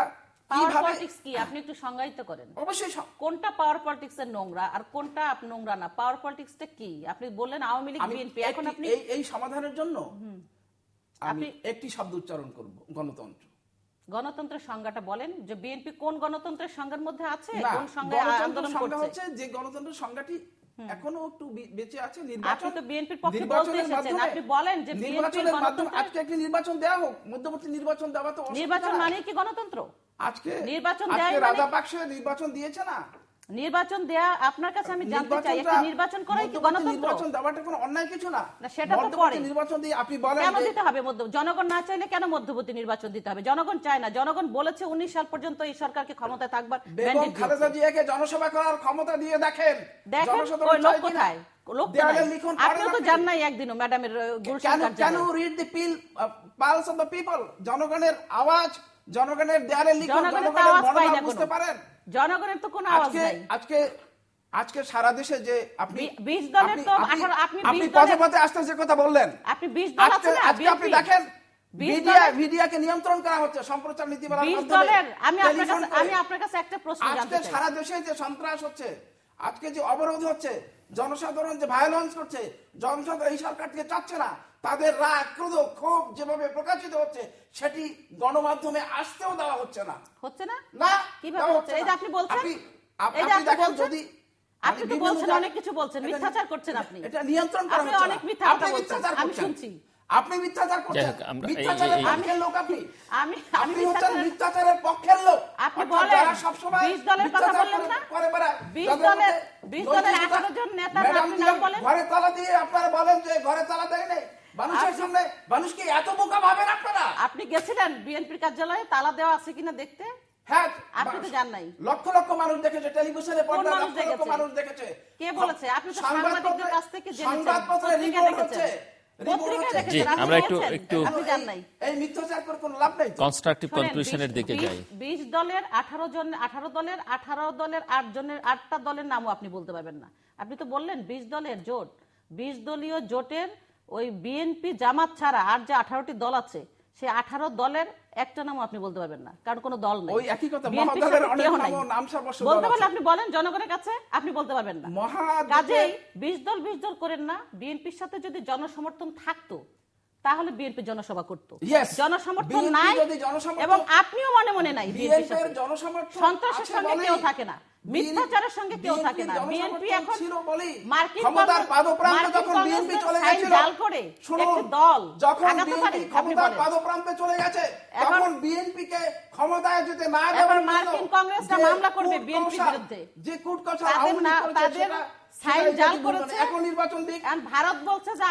পাওয়ার পলিটিক্স কি আপনি একটু সংজ্ঞায়িত করেন। অবশ্যই কোনটা পাওয়ার পলিটিক্স এর নোংরা আর কোনটা নোংরা না? পাওয়ার পলিটিক্সটা কি? আপনি বললেন আওয়ামী লীগ বিএনপি, এখন আপনি এই সমাধানের জন্য আমি একটি শব্দ উচ্চারণ করব, গণতন্ত্র। গণতন্ত্রের সংজ্ঞাটা বলেন, যে বিএনপি কোন গণতন্ত্রের সংজ্ঞার মধ্যে আছে, না, কোন সংজ্ঞায় আন্দোলন সংজ্ঞা করছে? হচ্ছে যে গণতন্ত্রের সংজ্ঞাটি এখনো একটু বেঁচে আছে। আপনি তো বিএনপির পক্ষে বলতে এসেছেন, আপনি বলেন যে বিএনপির মাধ্যমে আজকে একটি নির্বাচন দেওয়া হোক, মধ্যবর্তী নির্বাচন দেওয়া তো নির্বাচন মানে কি গণতন্ত্র? আজকে নির্বাচন রাজাপাকসে নির্বাচন দিয়েছে না, নির্বাচন দেয়া আপনার কাছে আমি জানতে চাই, একটা নির্বাচন করাই কি গণতন্ত্র? নির্বাচন দেওয়াটা কোনো অন্যায় কিছু না। সেটা তো পরে নির্বাচন দিয়ে আপনি বলেন কেন দিতে হবে জনগণ না চাইলে কেন মধ্যবর্তী নির্বাচন দিতে হবে? জনগণ চায় না, জনগণ বলেছে 19 সাল পর্যন্ত এই সরকারকে ক্ষমতায় থাকবার বেগম খালেদা জিয়াকে জনসভা করার ক্ষমতা দিয়ে দেখেন। ওই লোক কোথায়? আপনি তো জান নাই একদিনও ম্যাডামের গুলশান কার্যালয়ে। কেন read the pulse of the people? জনগণের আওয়াজ, জনগণের দেয়ালে লিখুন, জনগণের মনোভাব বুঝতে পারেন। জনগণের তো কোনো আওয়াজ নাই। আজকে সারা দেশে যে আপনি 20 দলের তো আপনি পথে পথে আসতে যে কথা বললেন, আপনি 20 দল আছে না, আজকে আপনি দেখেন মিডিয়াকে নিয়ন্ত্রণ করা হচ্ছে সম্প্রচার নীতিমালার মাধ্যমে। 20 দলের আমি আপনার কাছে একটা প্রশ্ন জানতে চাই। আজকে সারা দেশে যে সন্ত্রাস হচ্ছে, আজকে যে অবরোধ হচ্ছে, জনসাধারণ যে ভায়োলেন্স করছে, জনসাধারণ এই সরকারকে চাচ্ছে না, তাদের রাগ, ক্রোধ, ক্ষোভ যেভাবে প্রকাশিত হচ্ছে সেটি গণমাধ্যমে আসতেও দেওয়া হচ্ছে না। হচ্ছে না? না, কিভাবে হচ্ছে? এই যে আপনি বলছেন, আপনি দেখেন, যদি আপনি তো বলছেন অনেক কিছু বলছেন, মিথ্যাচার করছেন আপনি। এটা নিয়ন্ত্রণ করা হচ্ছে। আপনি অনেক মিথ্যা কথা বলছেন, আমি শুনছি। আপনি মিথ্যাচার করছেন, মিথ্যাচারের পক্ষের লোক আপনি। আমি হচ্ছেন মিথ্যাচারের পক্ষের লোক। আপনি বলেন যারা সব সময় 20 দলের কথা বললেন না? 20 দলের 18 জন নেতার আপনি নাম বলেন। ঘরে তালা দিয়ে আপনারা বলেন যে ঘরে তালা দেয় নাই মানুষের সামনে। মানুষকে এত বোকা ভাবেন আপনারা? আপনি গেছিলেন বিএনপির কার্যালয়ে তালা দেওয়া আছে কিনা দেখতে? হ্যাঁ, আপনি তো জান নাই। লক্ষ লক্ষ মানুষ দেখেছে, টেলিভিশনে পর্দায় লক্ষ লক্ষ মানুষ দেখেছে। কে বলেছে? আপনি তো সাংবাদিকদের কাছ থেকে জেনেছেন, সংবাদপত্রে রিপোর্ট হচ্ছে। আমরা একটু এই মিথ্যাচার করে কোনো লাভ নাই। কনস্ট্রাকটিভ কনক্লুশনের দিকে যাই। 20 দলের 18 দলের 8টা দলের নামও আপনি বলতে পারবেন না। আপনি তো বললেন 20 দলের জোট, 20 দলীয় জোটের ওই বিএনপি জামাত ছাড়া আর যে 18টি দল আছে, সেই 18 দলের একটা নামও আপনি বলতে পারবেন না, কারণ কোনো দল নেই। ওই একই কথা, মহাদলের অনেক নাম সর্বস্ব বলতে পারলে আপনি বলেন, জনগণের কাছে আপনি বলতে পারবেন না। কাজেই 20 দল করেন না। বিএনপির সাথে যদি জনসমর্থন থাকতো তাহলে বিএনপি জনসভা করতো। জনসমর্থন নাই এবং আপনিও মনে মনে নাই। বিএনপির জনসমর্থন সন্ত্রাসের সঙ্গে কেউ থাকে না, মিথ্যাচারের সঙ্গে কেউ থাকে না। বিএনপি এখন মার্কিন ক্ষমতার পাদপ্রান্তে যখন বিএনপি চলে গেছিল, জাল করে একটি দল যখন ক্ষমতার পাদপ্রান্তে চলে গেছে, তখন বিএনপি কে ক্ষমতায় যেতে না দেওয়ার মার্কিন কংগ্রেসটা মামলা করবে বিএনপির বিরুদ্ধে। যে কূটকৌশল তাদের সাইন জাল করেছে। এখন নির্বাচন দিক। ভারত বলছে যে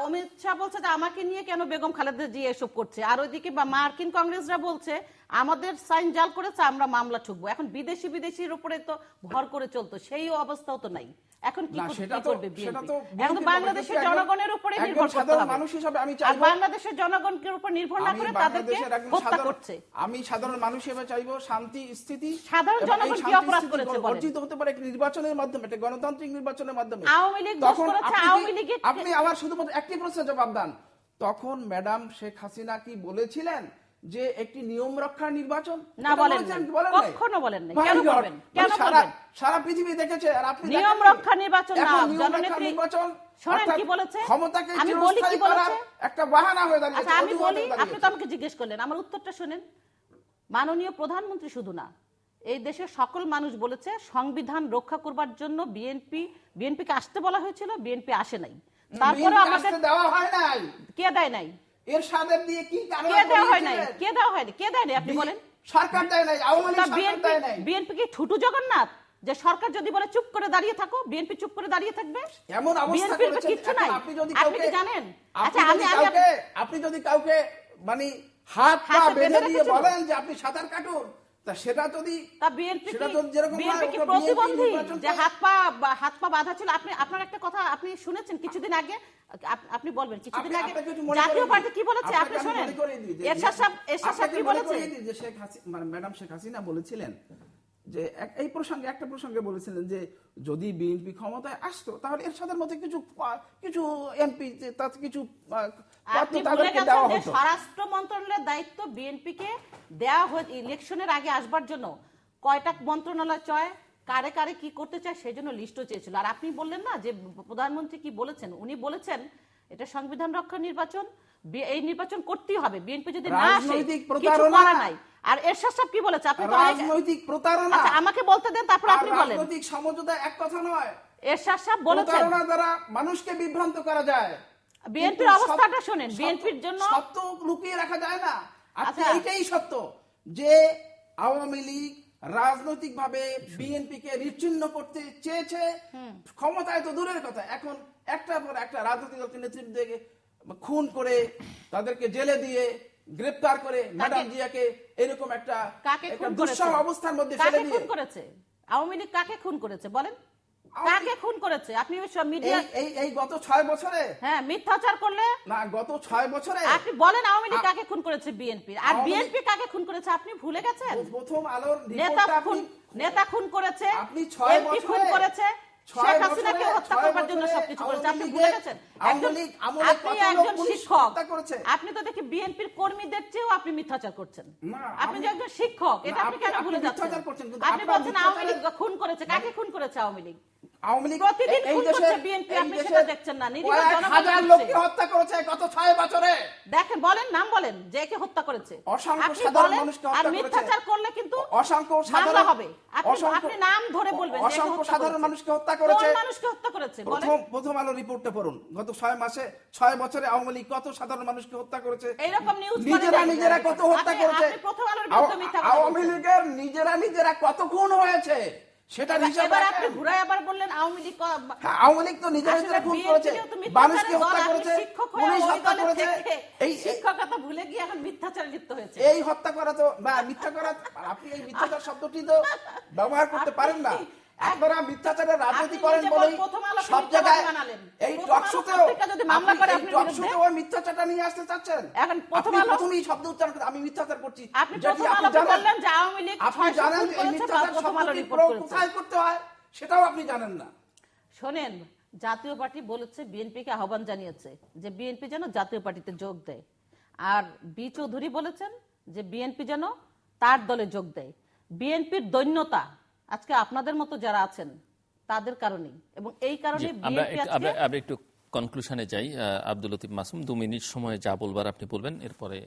অমিত শাহ বলছে যে আমাকে নিয়ে কেন বেগম খালেদা জিয়া এসব করছে, আর ওইদিকে মার্কিন কংগ্রেসরা বলছে আমাদের সাইন জাল করেছে, আমরা মামলা ঠুকবো। এখন বিদেশির উপরে তো ভর করে চলতো, সেই অবস্থাও তো নাই। এখন কি করবে বিএনপি? এখন বাংলাদেশের জনগণের উপরে নির্ভর করতে হবে। মানুষ হিসেবে আমি চাই বাংলাদেশের জনগণের উপর নির্ভর না করে তাদেরকে হত্যা করছে। আমি সাধারণ মানুষ হিসেবে চাইবো শান্তি স্থিতি। সাধারণ জনগণ কি অপরাধ করেছে বলেন? অর্জিত হতে পারে নির্বাচনের মাধ্যমে, একটা গণতান্ত্রিক নির্বাচনের মাধ্যমে। আওয়ামী লীগ দোষ করেছে, আওয়ামী লীগের আপনি আবার শুধুমাত্র একটি প্রশ্নের জবাব দেন। তখন ম্যাডাম শেখ হাসিনা কি বলেছিলেন যে একটি নিয়ম রক্ষার নির্বাচন? না, বলেন কখনো বলেন না। কেন বলবেন? কেন বলবেন? সারা পৃথিবী দেখেছে, আর আপনি নিয়ম রক্ষা নির্বাচন না, জননেত্রী শুনেন কি বলেছে? ক্ষমতাকে আমি বলি কি বলেছে, একটা বাহানা হয়ে দাঁড়িয়েছে। আচ্ছা আমি বলি, আপনি তো আমাকে জিজ্ঞেস করলেন, আমার উত্তরটা শুনেন। মাননীয় প্রধানমন্ত্রী শুধু না, এই দেশের সকল মানুষ বলেছে সংবিধান রক্ষা করবার জন্য বিএনপিকে আসতে বলা হয়েছিল, বিএনপি আসে নাই। তারপরে আমাদের দেওয়া হয় নাই। কে দেয় নাই? এরশাদের দিয়ে কি কারণে কে দেওয়া হয় নাই? কে দেওয়া হয়নি? কে দেয় নাই আপনি বলেন? সরকার দেয় নাই, আওয়ামী লীগ সরকার দেয় নাই। বিএনপি কি ঠুটু জগন্নাথ যে সরকার যদি বলে চুপ করে দাঁড়িয়ে থাকো, বিএনপি চুপ করে দাঁড়িয়ে থাকবে? এমন অবস্থা করেছে কিচ্ছু নাই। আপনি কি জানেন? আচ্ছা আপনি যদি কাউকে মানে হাত পা বেঁধে দিয়ে বলেন যে আপনি সাঁতার কাটুন, তা সেটা যদি বিএনপি কি প্রতিবন্ধী যে হাত পা বাঁধা ছিল? আপনার একটা কথা আপনি শুনেছেন কিছুদিন আগে, আপনি বলবেন কিছুদিন আগে জাতীয় পার্টি কি বলেছে আপনি শুনেন? এরশাদ সাহেব কি বলেছে? ম্যাডাম শেখ হাসিনা বলেছিলেন যে এই প্রসঙ্গে একটা প্রসঙ্গে বলেছিলেন যে যদি বিএনপি ক্ষমতায় আসতো তাহলে এর সাথে মধ্যে কিছু এমপি তাতে কিছু আপনি ভুলে গেছেন যে স্বরাষ্ট্র মন্ত্রণালয়ের দায়িত্ব বিএনপি কে দেওয়া হয়েছে ইলেকশনের আগে আসবার জন্য। কয়টা মন্ত্রণালয় চায়, কারে কারে কি করতে চায় সেই জন্য লিস্টও চেয়েছিল। আর আপনি বললেন না যে প্রধানমন্ত্রী কি বলেছেন, উনি বলেছেন এটা সংবিধান রক্ষা নির্বাচন, এই নির্বাচন করতেই হবে, বিএনপি যদি না আসে কিছু করা নাই। আর এরশাদ সাহেব কি বলেছে? আপনি তো রাজনৈতিক প্রতারণা। আচ্ছা আমাকে বলতে দেন, তারপর আপনি বলেন। রাজনৈতিক সমঝোতা এক কথা নয়, এরশাদ সাহেব বলেছেন প্রতারণা দ্বারা মানুষকে বিভ্রান্ত করা যায়। বিএনপির অবস্থাটা শুনেন, বিএনপির জন্য সত্য লুকিয়ে রাখা যায় না। আজকে এইটাই সত্য যে আওয়ামী লীগ রাজনৈতিকভাবে বিএনপি কে নিশ্চিহ্ন করতে চেয়েছে। ক্ষমতায় তো দূরের কথা, এখন একটার পর একটা রাজনৈতিক দলকে নেতৃত্ব দিয়ে খুন করে তাদেরকে জেলে দিয়ে গ্রেফতার করে ম্যাডাম জিয়াকে এরকম একটা দুঃসহ অবস্থার মধ্যে ফেলে দিয়ে। খুন করেছে আওয়ামী লীগ, কাকে খুন করেছে বলেন? কাকে খুন করেছে? আপনি মিডিয়া এই গত 6 বছরে হ্যাঁ মিথ্যাচার করলে না, গত 6 বছরে আপনি বলেন আওয়ামী লীগ কাকে খুন করেছে? বিএনপি। আর বিএনপি কাকে খুন করেছে আপনি ভুলে গেছেন? প্রথম আলোর নেতা খুন করেছে, আপনি 6 এমপি খুন করেছে, শেখ হাসিনাকে হত্যা করবার জন্য সবকিছু করেছে। আপনি ভুলে গেছেন? আপনি একজন শিক্ষক, আপনি তো দেখি বিএনপির কর্মীদের চেয়েও আপনি মিথ্যাচার করছেন। আপনি যে একজন শিক্ষক, এটা আপনি কেন ভুলে যাচ্ছেন? আপনি বলছেন আওয়ামী লীগ খুন করেছে, কাকে খুন করেছে আওয়ামী লীগ? আওয়ামী লীগ প্রতিদিন খুন করছে বিএনপি, আপনি সেটা দেখছেন না? নিরীহ হাজার লোককে হত্যা করেছে গত 6 বছরে। দেখেন, বলেন, নাম বলেন যে কে হত্যা করেছে। অসংখ্য সাধারণ মানুষকে হত্যা করেছে। আর মিথ্যাচার করলে কিন্তু অসংখ্য সাধারণ হবে। আপনি নাম ধরে বলবেন যে অসংখ্য সাধারণ মানুষকে হত্যা করেছে। কোন মানুষকে হত্যা করেছে বলেন? প্রথম আলো রিপোর্টে পড়ুন, গত 6 বছরে আওয়ামী লীগ কত সাধারণ মানুষকে হত্যা করেছে। এইরকম নিউজ নিজেরা কত হত্যা করেছে। আপনি প্রথম আলোর বিরুদ্ধে মিথ্যা কথা আওয়ামী লীগের নিজেরা কত খুন হয়েছে সেটা হিসাব এবার আপনি ঘুরায় আবার বললেন আওয়ামী লীগ। আওয়ামী লীগ তো নিজেরা খুন করেছে, মানুষকে হত্যা করেছে, পুলিশ হত্যা করেছে। এই শিক্ষকতা ভুলে গিয়ে এখন মিথ্যাচারে লিপ্ত হয়েছে। এই হত্যা করা তো বা মিথ্যা করা, আপনি এই মিথ্যাচার শব্দটি তো ব্যবহার করতে পারেন না। আপনারা মিথ্যাচারের রাজনীতি করেন বলেই সব জায়গায় এই টকশোতেও মামলা করে আপনি টকশোতেও মিথ্যাচারটা নিয়ে আসতে চাচ্ছেন। এখন প্রথমেই শব্দ উচ্চারণ করে আমি মিথ্যাচার করছি। আপনি বললেন যে আওয়ামী লীগ আপনি জানেন এই মিথ্যাচার শব্দটি প্রয়োগ কোথায় করতে হয় সেটাও আপনি জানেন না। শোনেন, জাতীয় পার্টি বলেছে, বিএনপি কে আহ্বান জানিয়েছে যে বিএনপি যেন জাতীয় পার্টিতে যোগ দেয়। আর বি চৌধুরী বলেছেন যে বিএনপি যেন তার দলে যোগ দেয়। বিএনপির দৈন্যতা আজকে আপনাদের মতো যারা আছেন তাদের কারণেই, এবং এই কারণে আমরা একটু কনক্লুশনে যাই। আব্দুল লতিফ মাসুম, 2 মিনিট সময় যা বলবার আপনি বলবেন, এরপরে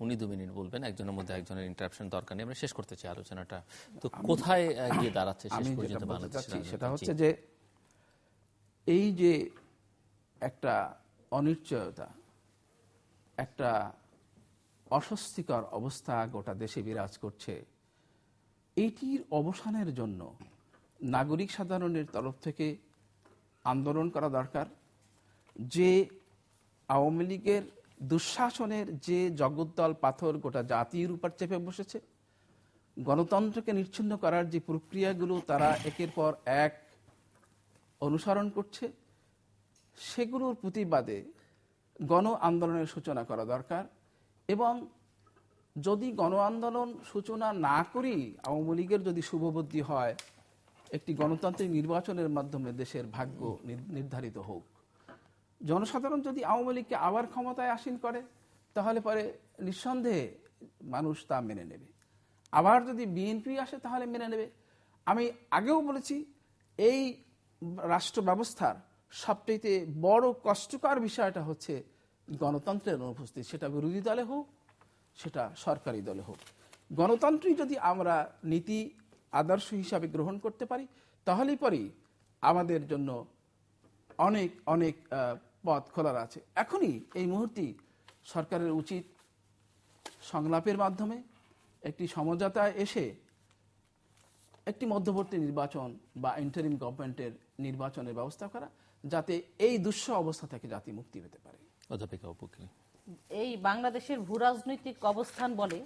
উনি 2 মিনিট বলবেন। একজনের মধ্যে একজনের ইন্টারাপশন দরকার নেই, আমরা শেষ করতে চাই আলোচনাটা। তো কোথায় গিয়ে দাঁড়াচ্ছে শেষ পর্যন্ত বাংলাদেশ? সেটা হচ্ছে যে এই যে একটা অনিশ্চয়তা, একটা অস্বস্তিকর অবস্থা গোটা দেশে বিরাজ করছে, এইটির অবসানের জন্য নাগরিক সাধারণের তরফ থেকে আন্দোলন করা দরকার। যে আওয়ামী লীগের দুঃশাসনের যে জগদ্দল পাথর গোটা জাতির উপর চেপে বসেছে, গণতন্ত্রকে নিচ্ছিন্ন করার যে প্রক্রিয়াগুলো তারা একের পর এক অনুসরণ করছে, সেগুলোর প্রতিবাদে গণ আন্দোলনের সূচনা করা দরকার। এবং যদি গণ আন্দোলন সূচনা না করি, আওয়ামী লীগের যদি শুভবুদ্ধি হয়, একটি গণতান্ত্রিক নির্বাচনের মাধ্যমে দেশের ভাগ্য নির্ধারিত হোক। জনসাধারণ যদি আওয়ামী লীগকে আবার ক্ষমতায় আসীন করে তাহলে পরে নিঃসন্দেহে মানুষ তা মেনে নেবে। আবার যদি বিএনপি আসে তাহলে মেনে নেবে। আমি আগেও বলেছি, এই রাষ্ট্র ব্যবস্থার সবচেয়ে বড় কষ্টকর বিষয়টা হচ্ছে গণতন্ত্রের অনুপস্থিতি, সেটা বিরোধী দলে হোক, সেটা সরকারি দলে হোক। গণতন্ত্রই যদি আমরা নীতি আদর্শ হিসাবে গ্রহণ করতে পারি তাহলেই পরেই আমাদের জন্য অনেক অনেক পথ খোলা আছে। এখনই এই মুহূর্তে সরকারের উচিত সংলাপের মাধ্যমে একটি সমঝোতায় এসে একটি মধ্যবর্তী নির্বাচন বা ইন্টারিম গভর্নমেন্টের নির্বাচনের ব্যবস্থা করা, যাতে এই দুঃসহ অবস্থা থেকে জাতি মুক্তি পেতে পারে। এই বাংলাদেশের ভূ রাজনৈতিক অবস্থান বলে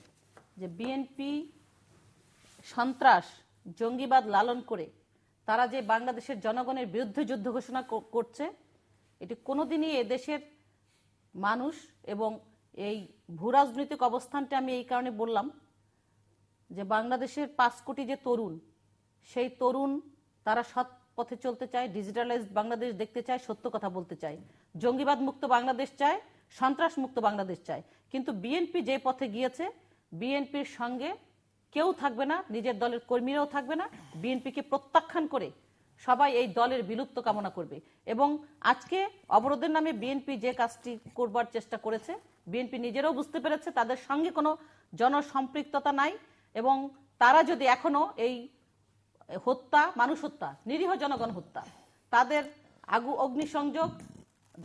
যে বিএনপি সন্ত্রাস জঙ্গিবাদ লালন করে তারা যে বাংলাদেশের জনগণের বিরুদ্ধে যুদ্ধ ঘোষণা করছে, এটি কোনোদিনই এদেশের মানুষ এবং এই ভূ রাজনৈতিক অবস্থানটা আমি এই কারণে বললাম, যে বাংলাদেশের 5 কোটি যে তরুণ, সেই তরুণ তারা সৎ পথে চলতে চায়, ডিজিটালাইজড বাংলাদেশ দেখতে চায়, সত্য কথা বলতে চায়, জঙ্গিবাদ মুক্ত বাংলাদেশ চায়, সন্ত্রাস মুক্ত বাংলাদেশ চায়। কিন্তু বিএনপি যে পথে গিয়েছে, বিএনপির সঙ্গে কেউ থাকবে না, নিজের দলের কর্মীরাও থাকবে না। বিএনপিকে প্রত্যাখ্যান করে সবাই এই দলের বিলুপ্ত কামনা করবে। এবং আজকে অবরোধের নামে বিএনপি যে কাজটি করবার চেষ্টা করেছে, বিএনপি নিজেরাও বুঝতে পেরেছে তাদের সঙ্গে কোনো জনসম্পৃক্ততা নাই। এবং তারা যদি এখনো এই হত্যা, মানুষ হত্যা, নিরীহ জনগণ হত্যা, তাদের অগ্নিসংযোগ,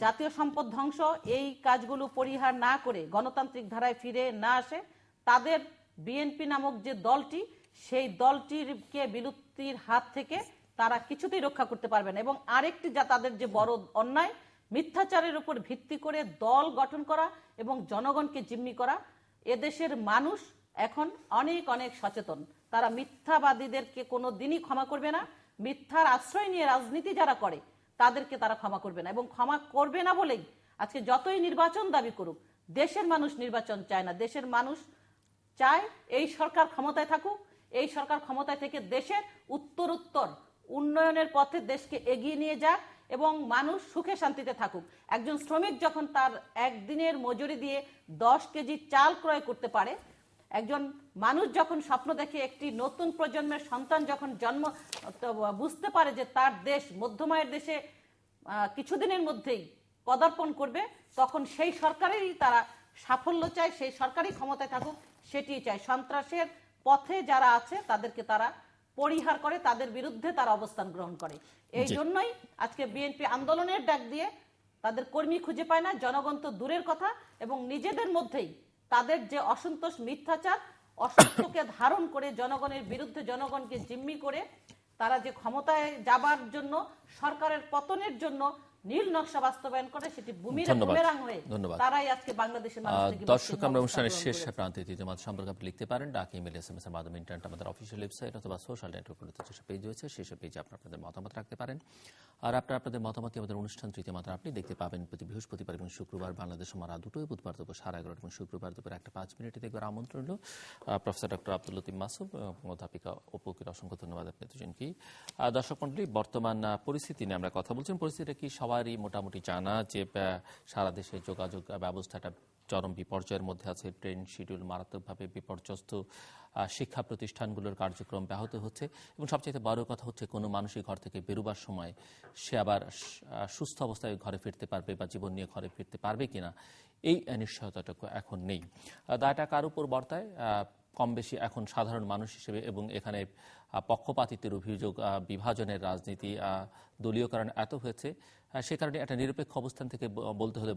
জাতীয় সম্পদ ধ্বংস, এই কাজগুলো পরিহার না করে গণতান্ত্রিক ধারায় ফিরে না আসে, তাদের বিএনপি নামক যে দলটি, সেই দলটিকে বিলুপ্তির হাত থেকে তারা কিছুতেই রক্ষা করতে পারবে না। এবং আরেকটি যা তাদের যে বড় অন্যায়, মিথ্যাচারের উপর ভিত্তি করে দল গঠন করা এবং জনগণকে জিম্মি করা। এদেশের মানুষ এখন অনেক অনেক সচেতন, তারা মিথ্যাবাদীদেরকে কোনো দিনই ক্ষমা করবে না। মিথ্যার আশ্রয় নিয়ে রাজনীতি যারা করে তাদেরকে তারা ক্ষমা করবে না। এবং ক্ষমা করবে না বলেই আজকে যতই নির্বাচন দাবি করুক, দেশের মানুষ নির্বাচন চায় না। দেশের মানুষ চায় এই সরকার ক্ষমতায় থাকুক, এই সরকার ক্ষমতায় থেকে দেশের উত্তরোত্তর উন্নয়নের পথে দেশকে এগিয়ে নিয়ে যাক এবং মানুষ সুখে শান্তিতে থাকুক। একজন শ্রমিক যখন তার একদিনের মজুরি দিয়ে 10 কেজি চাল ক্রয় করতে পারে, একজন মানুষ যখন স্বপ্ন দেখে, একটি নতুন প্রজন্মের সন্তান যখন জন্ম বুঝতে পারে যে তার দেশ মধ্যমায়ের দেশে কিছুদিনের মধ্যেই পদার্পণ করবে, তখন সেই সরকারেরই তারা সাফল্য চায়, সেই সরকারই ক্ষমতায় থাকুক, সেটি চায়। সন্ত্রাসের পথে যারা আছে তাদেরকে তারা পরিহার করে, তাদের বিরুদ্ধে তারা অবস্থান গ্রহণ করে। এই জন্যই আজকে বিএনপি আন্দোলনের ডাক দিয়ে তাদের কর্মী খুঁজে পায় না, জনগণ তো দূরের কথা। এবং নিজেদের মধ্যেই তাদের যে অসন্তোষ, মিথ্যাচার, অসত্যকে ধারণ করে জনগণের বিরুদ্ধে জনগণকে জিম্মি করে তারা যে ক্ষমতায় যাবার জন্য, সরকারের পতনের জন্য নীল নকশা বাস্তবায়ন করে, সেটি বুমেরাং হয়ে তারাই আজকে বাংলাদেশের মানুষকে। দর্শক, আমরা অনুষ্ঠানের শেষ প্রান্তে জামাত সম্পর্কে আপনি লিখতে পারেন ডাক, ইমেল, SMS এর মাধ্যমে, ইন্টারনেট, আমাদের অফিসিয়াল ওয়েবসাইট অথবা সোশ্যাল নেটওয়ার্কগুলোতে যেসব পেজ রয়েছে সেসব পেজে আপনাদের মতামত রাখতে পারেন। আর আপনাদের মতামত আমাদের অনুষ্ঠান তৃতীয় মাত্রা আপনি দেখতে পাবেন প্রতি বৃহস্পতিবার এবং শুক্রবার বাংলাদেশ সময় রাত 2টোয়, বুধবার দুপুর 11:30 এবং শুক্রবার দুপুর 1:05 দেখবার আমন্ত্রণ হল। প্রফেসর ডক্টর আব্দুল লতিফ মাসুদ এবং অধ্যাপিকা অপুকে অসংখ্য ধন্যবাদ আপনি দুজনকেই। দর্শক মণ্ডলী, বর্তমান পরিস্থিতি নিয়ে আমরা কথা বলছেন। পরিস্থিতিটা কি সবারই মোটামুটি জানা যে সারা দেশে যোগাযোগ ব্যবস্থাটা চরম বিপর্যয়ের মধ্যে আছে, ট্রেন শিডিউল মারাত্মকভাবে বিপর্যস্ত, শিক্ষা প্রতিষ্ঠানগুলোর কার্যক্রম ব্যাহত হচ্ছে এবং সবচেয়ে বড় কথা হচ্ছে কোনো মানুষই ঘর থেকে বেরোবার সময় সে আবার সুস্থ অবস্থায় ঘরে ফিরতে পারবে বা জীবন নিয়ে ঘরে ফিরতে পারবে কিনা, এই নিশ্চয়তাটুকু এখন নেই। দায়টা কার উপর বর্তায়? কম বেশি এখন সাধারণ মানুষ হিসেবে, এবং এখানে পক্ষপাতিত্বের অভিযোগ, বিভাজনের রাজনীতি, দলীয়করণ এত হয়েছে, সে কারণে একটা নিরপেক্ষ অবস্থান থেকে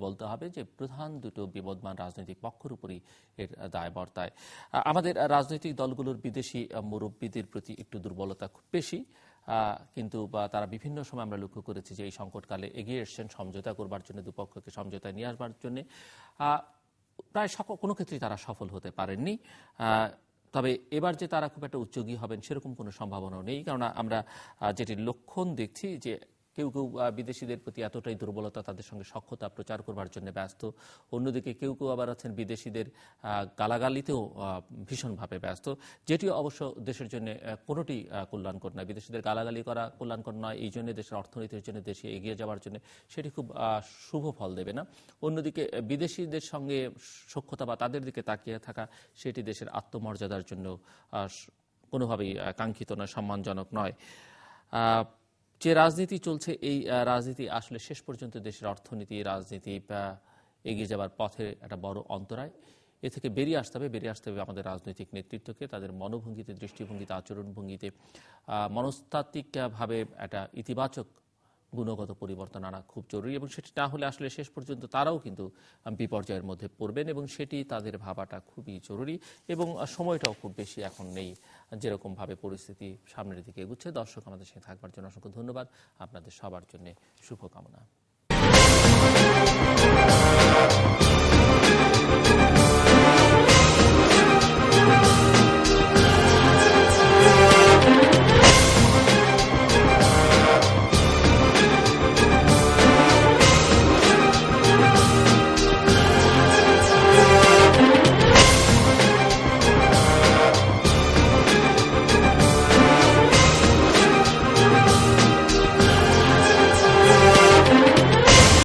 বলতে হবে যে প্রধান দুটো বিবদমান রাজনৈতিক পক্ষের উপরই এর দায় বর্তায়। আমাদের রাজনৈতিক দলগুলোর বিদেশি মুরব্বীদের প্রতি একটু দুর্বলতা খুব বেশি, কিন্তু তারা বিভিন্ন সময় আমরা লক্ষ্য করেছি যে এই সংকটকালে এগিয়ে এসছেন সমঝোতা করবার জন্য, দুপক্ষকে সমঝোতায় নিয়ে আসবার জন্য। প্রায় কোনো ক্ষেত্রেই তারা সফল হতে পারেননি। তবে এবার যে তারা খুব একটা উদ্যোগী হবেন সেরকম কোনো সম্ভাবনাও নেই, কারণ আমরা যেটি লক্ষণ দেখছি যে কেউ কেউ বিদেশিদের প্রতি এতটাই দুর্বলতা, তাদের সঙ্গে সখ্যতা প্রচার করবার জন্য ব্যস্ত। অন্যদিকে কেউ কেউ আবার আছেন বিদেশিদের গালাগালিতেও ভীষণভাবে ব্যস্ত, যেটি অবশ্য দেশের জন্য কোনোটি কল্যাণকর নয়। বিদেশিদের গালাগালি করা কল্যাণকর নয়, এই জন্য দেশের অর্থনীতির জন্য, দেশে এগিয়ে যাওয়ার জন্য সেটি খুব শুভ ফল দেবে না। অন্যদিকে বিদেশিদের সঙ্গে সখ্যতা বা তাদের দিকে তাকিয়ে থাকা, সেটি দেশের আত্মমর্যাদার জন্য কোনোভাবেই কাঙ্ক্ষিত নয়, সম্মানজনক নয়। যে রাজনীতি চলছে, এই রাজনীতি আসলে শেষ পর্যন্ত দেশের অর্থনীতি, রাজনীতি এগিয়ে যাবার পথে একটা বড় অন্তরায়। এ থেকে বেরিয়ে আসতে হবে আমাদের রাজনৈতিক নেতৃত্বকে, তাদের মনোভঙ্গিতে, দৃষ্টিভঙ্গিতে, আচরণভঙ্গিতে মনস্তাত্ত্বিকভাবে একটা ইতিবাচক গুণগত পরিবর্তন আনা খুব জরুরি, এবং সেটি না হলে আসলে শেষ পর্যন্ত তারাও কিন্তু বিপর্যয়ের মধ্যে পড়বেন, এবং সেটি তাদের ভাবাটা খুবই জরুরি। এবং সময়টাও খুব বেশি এখন নেই, যেরকমভাবে পরিস্থিতি সামনের দিকে এগুচ্ছে। দর্শক, আমাদের সাথে থাকবার জন্য অসংখ্য ধন্যবাদ, আপনাদের সবার জন্য শুভকামনা।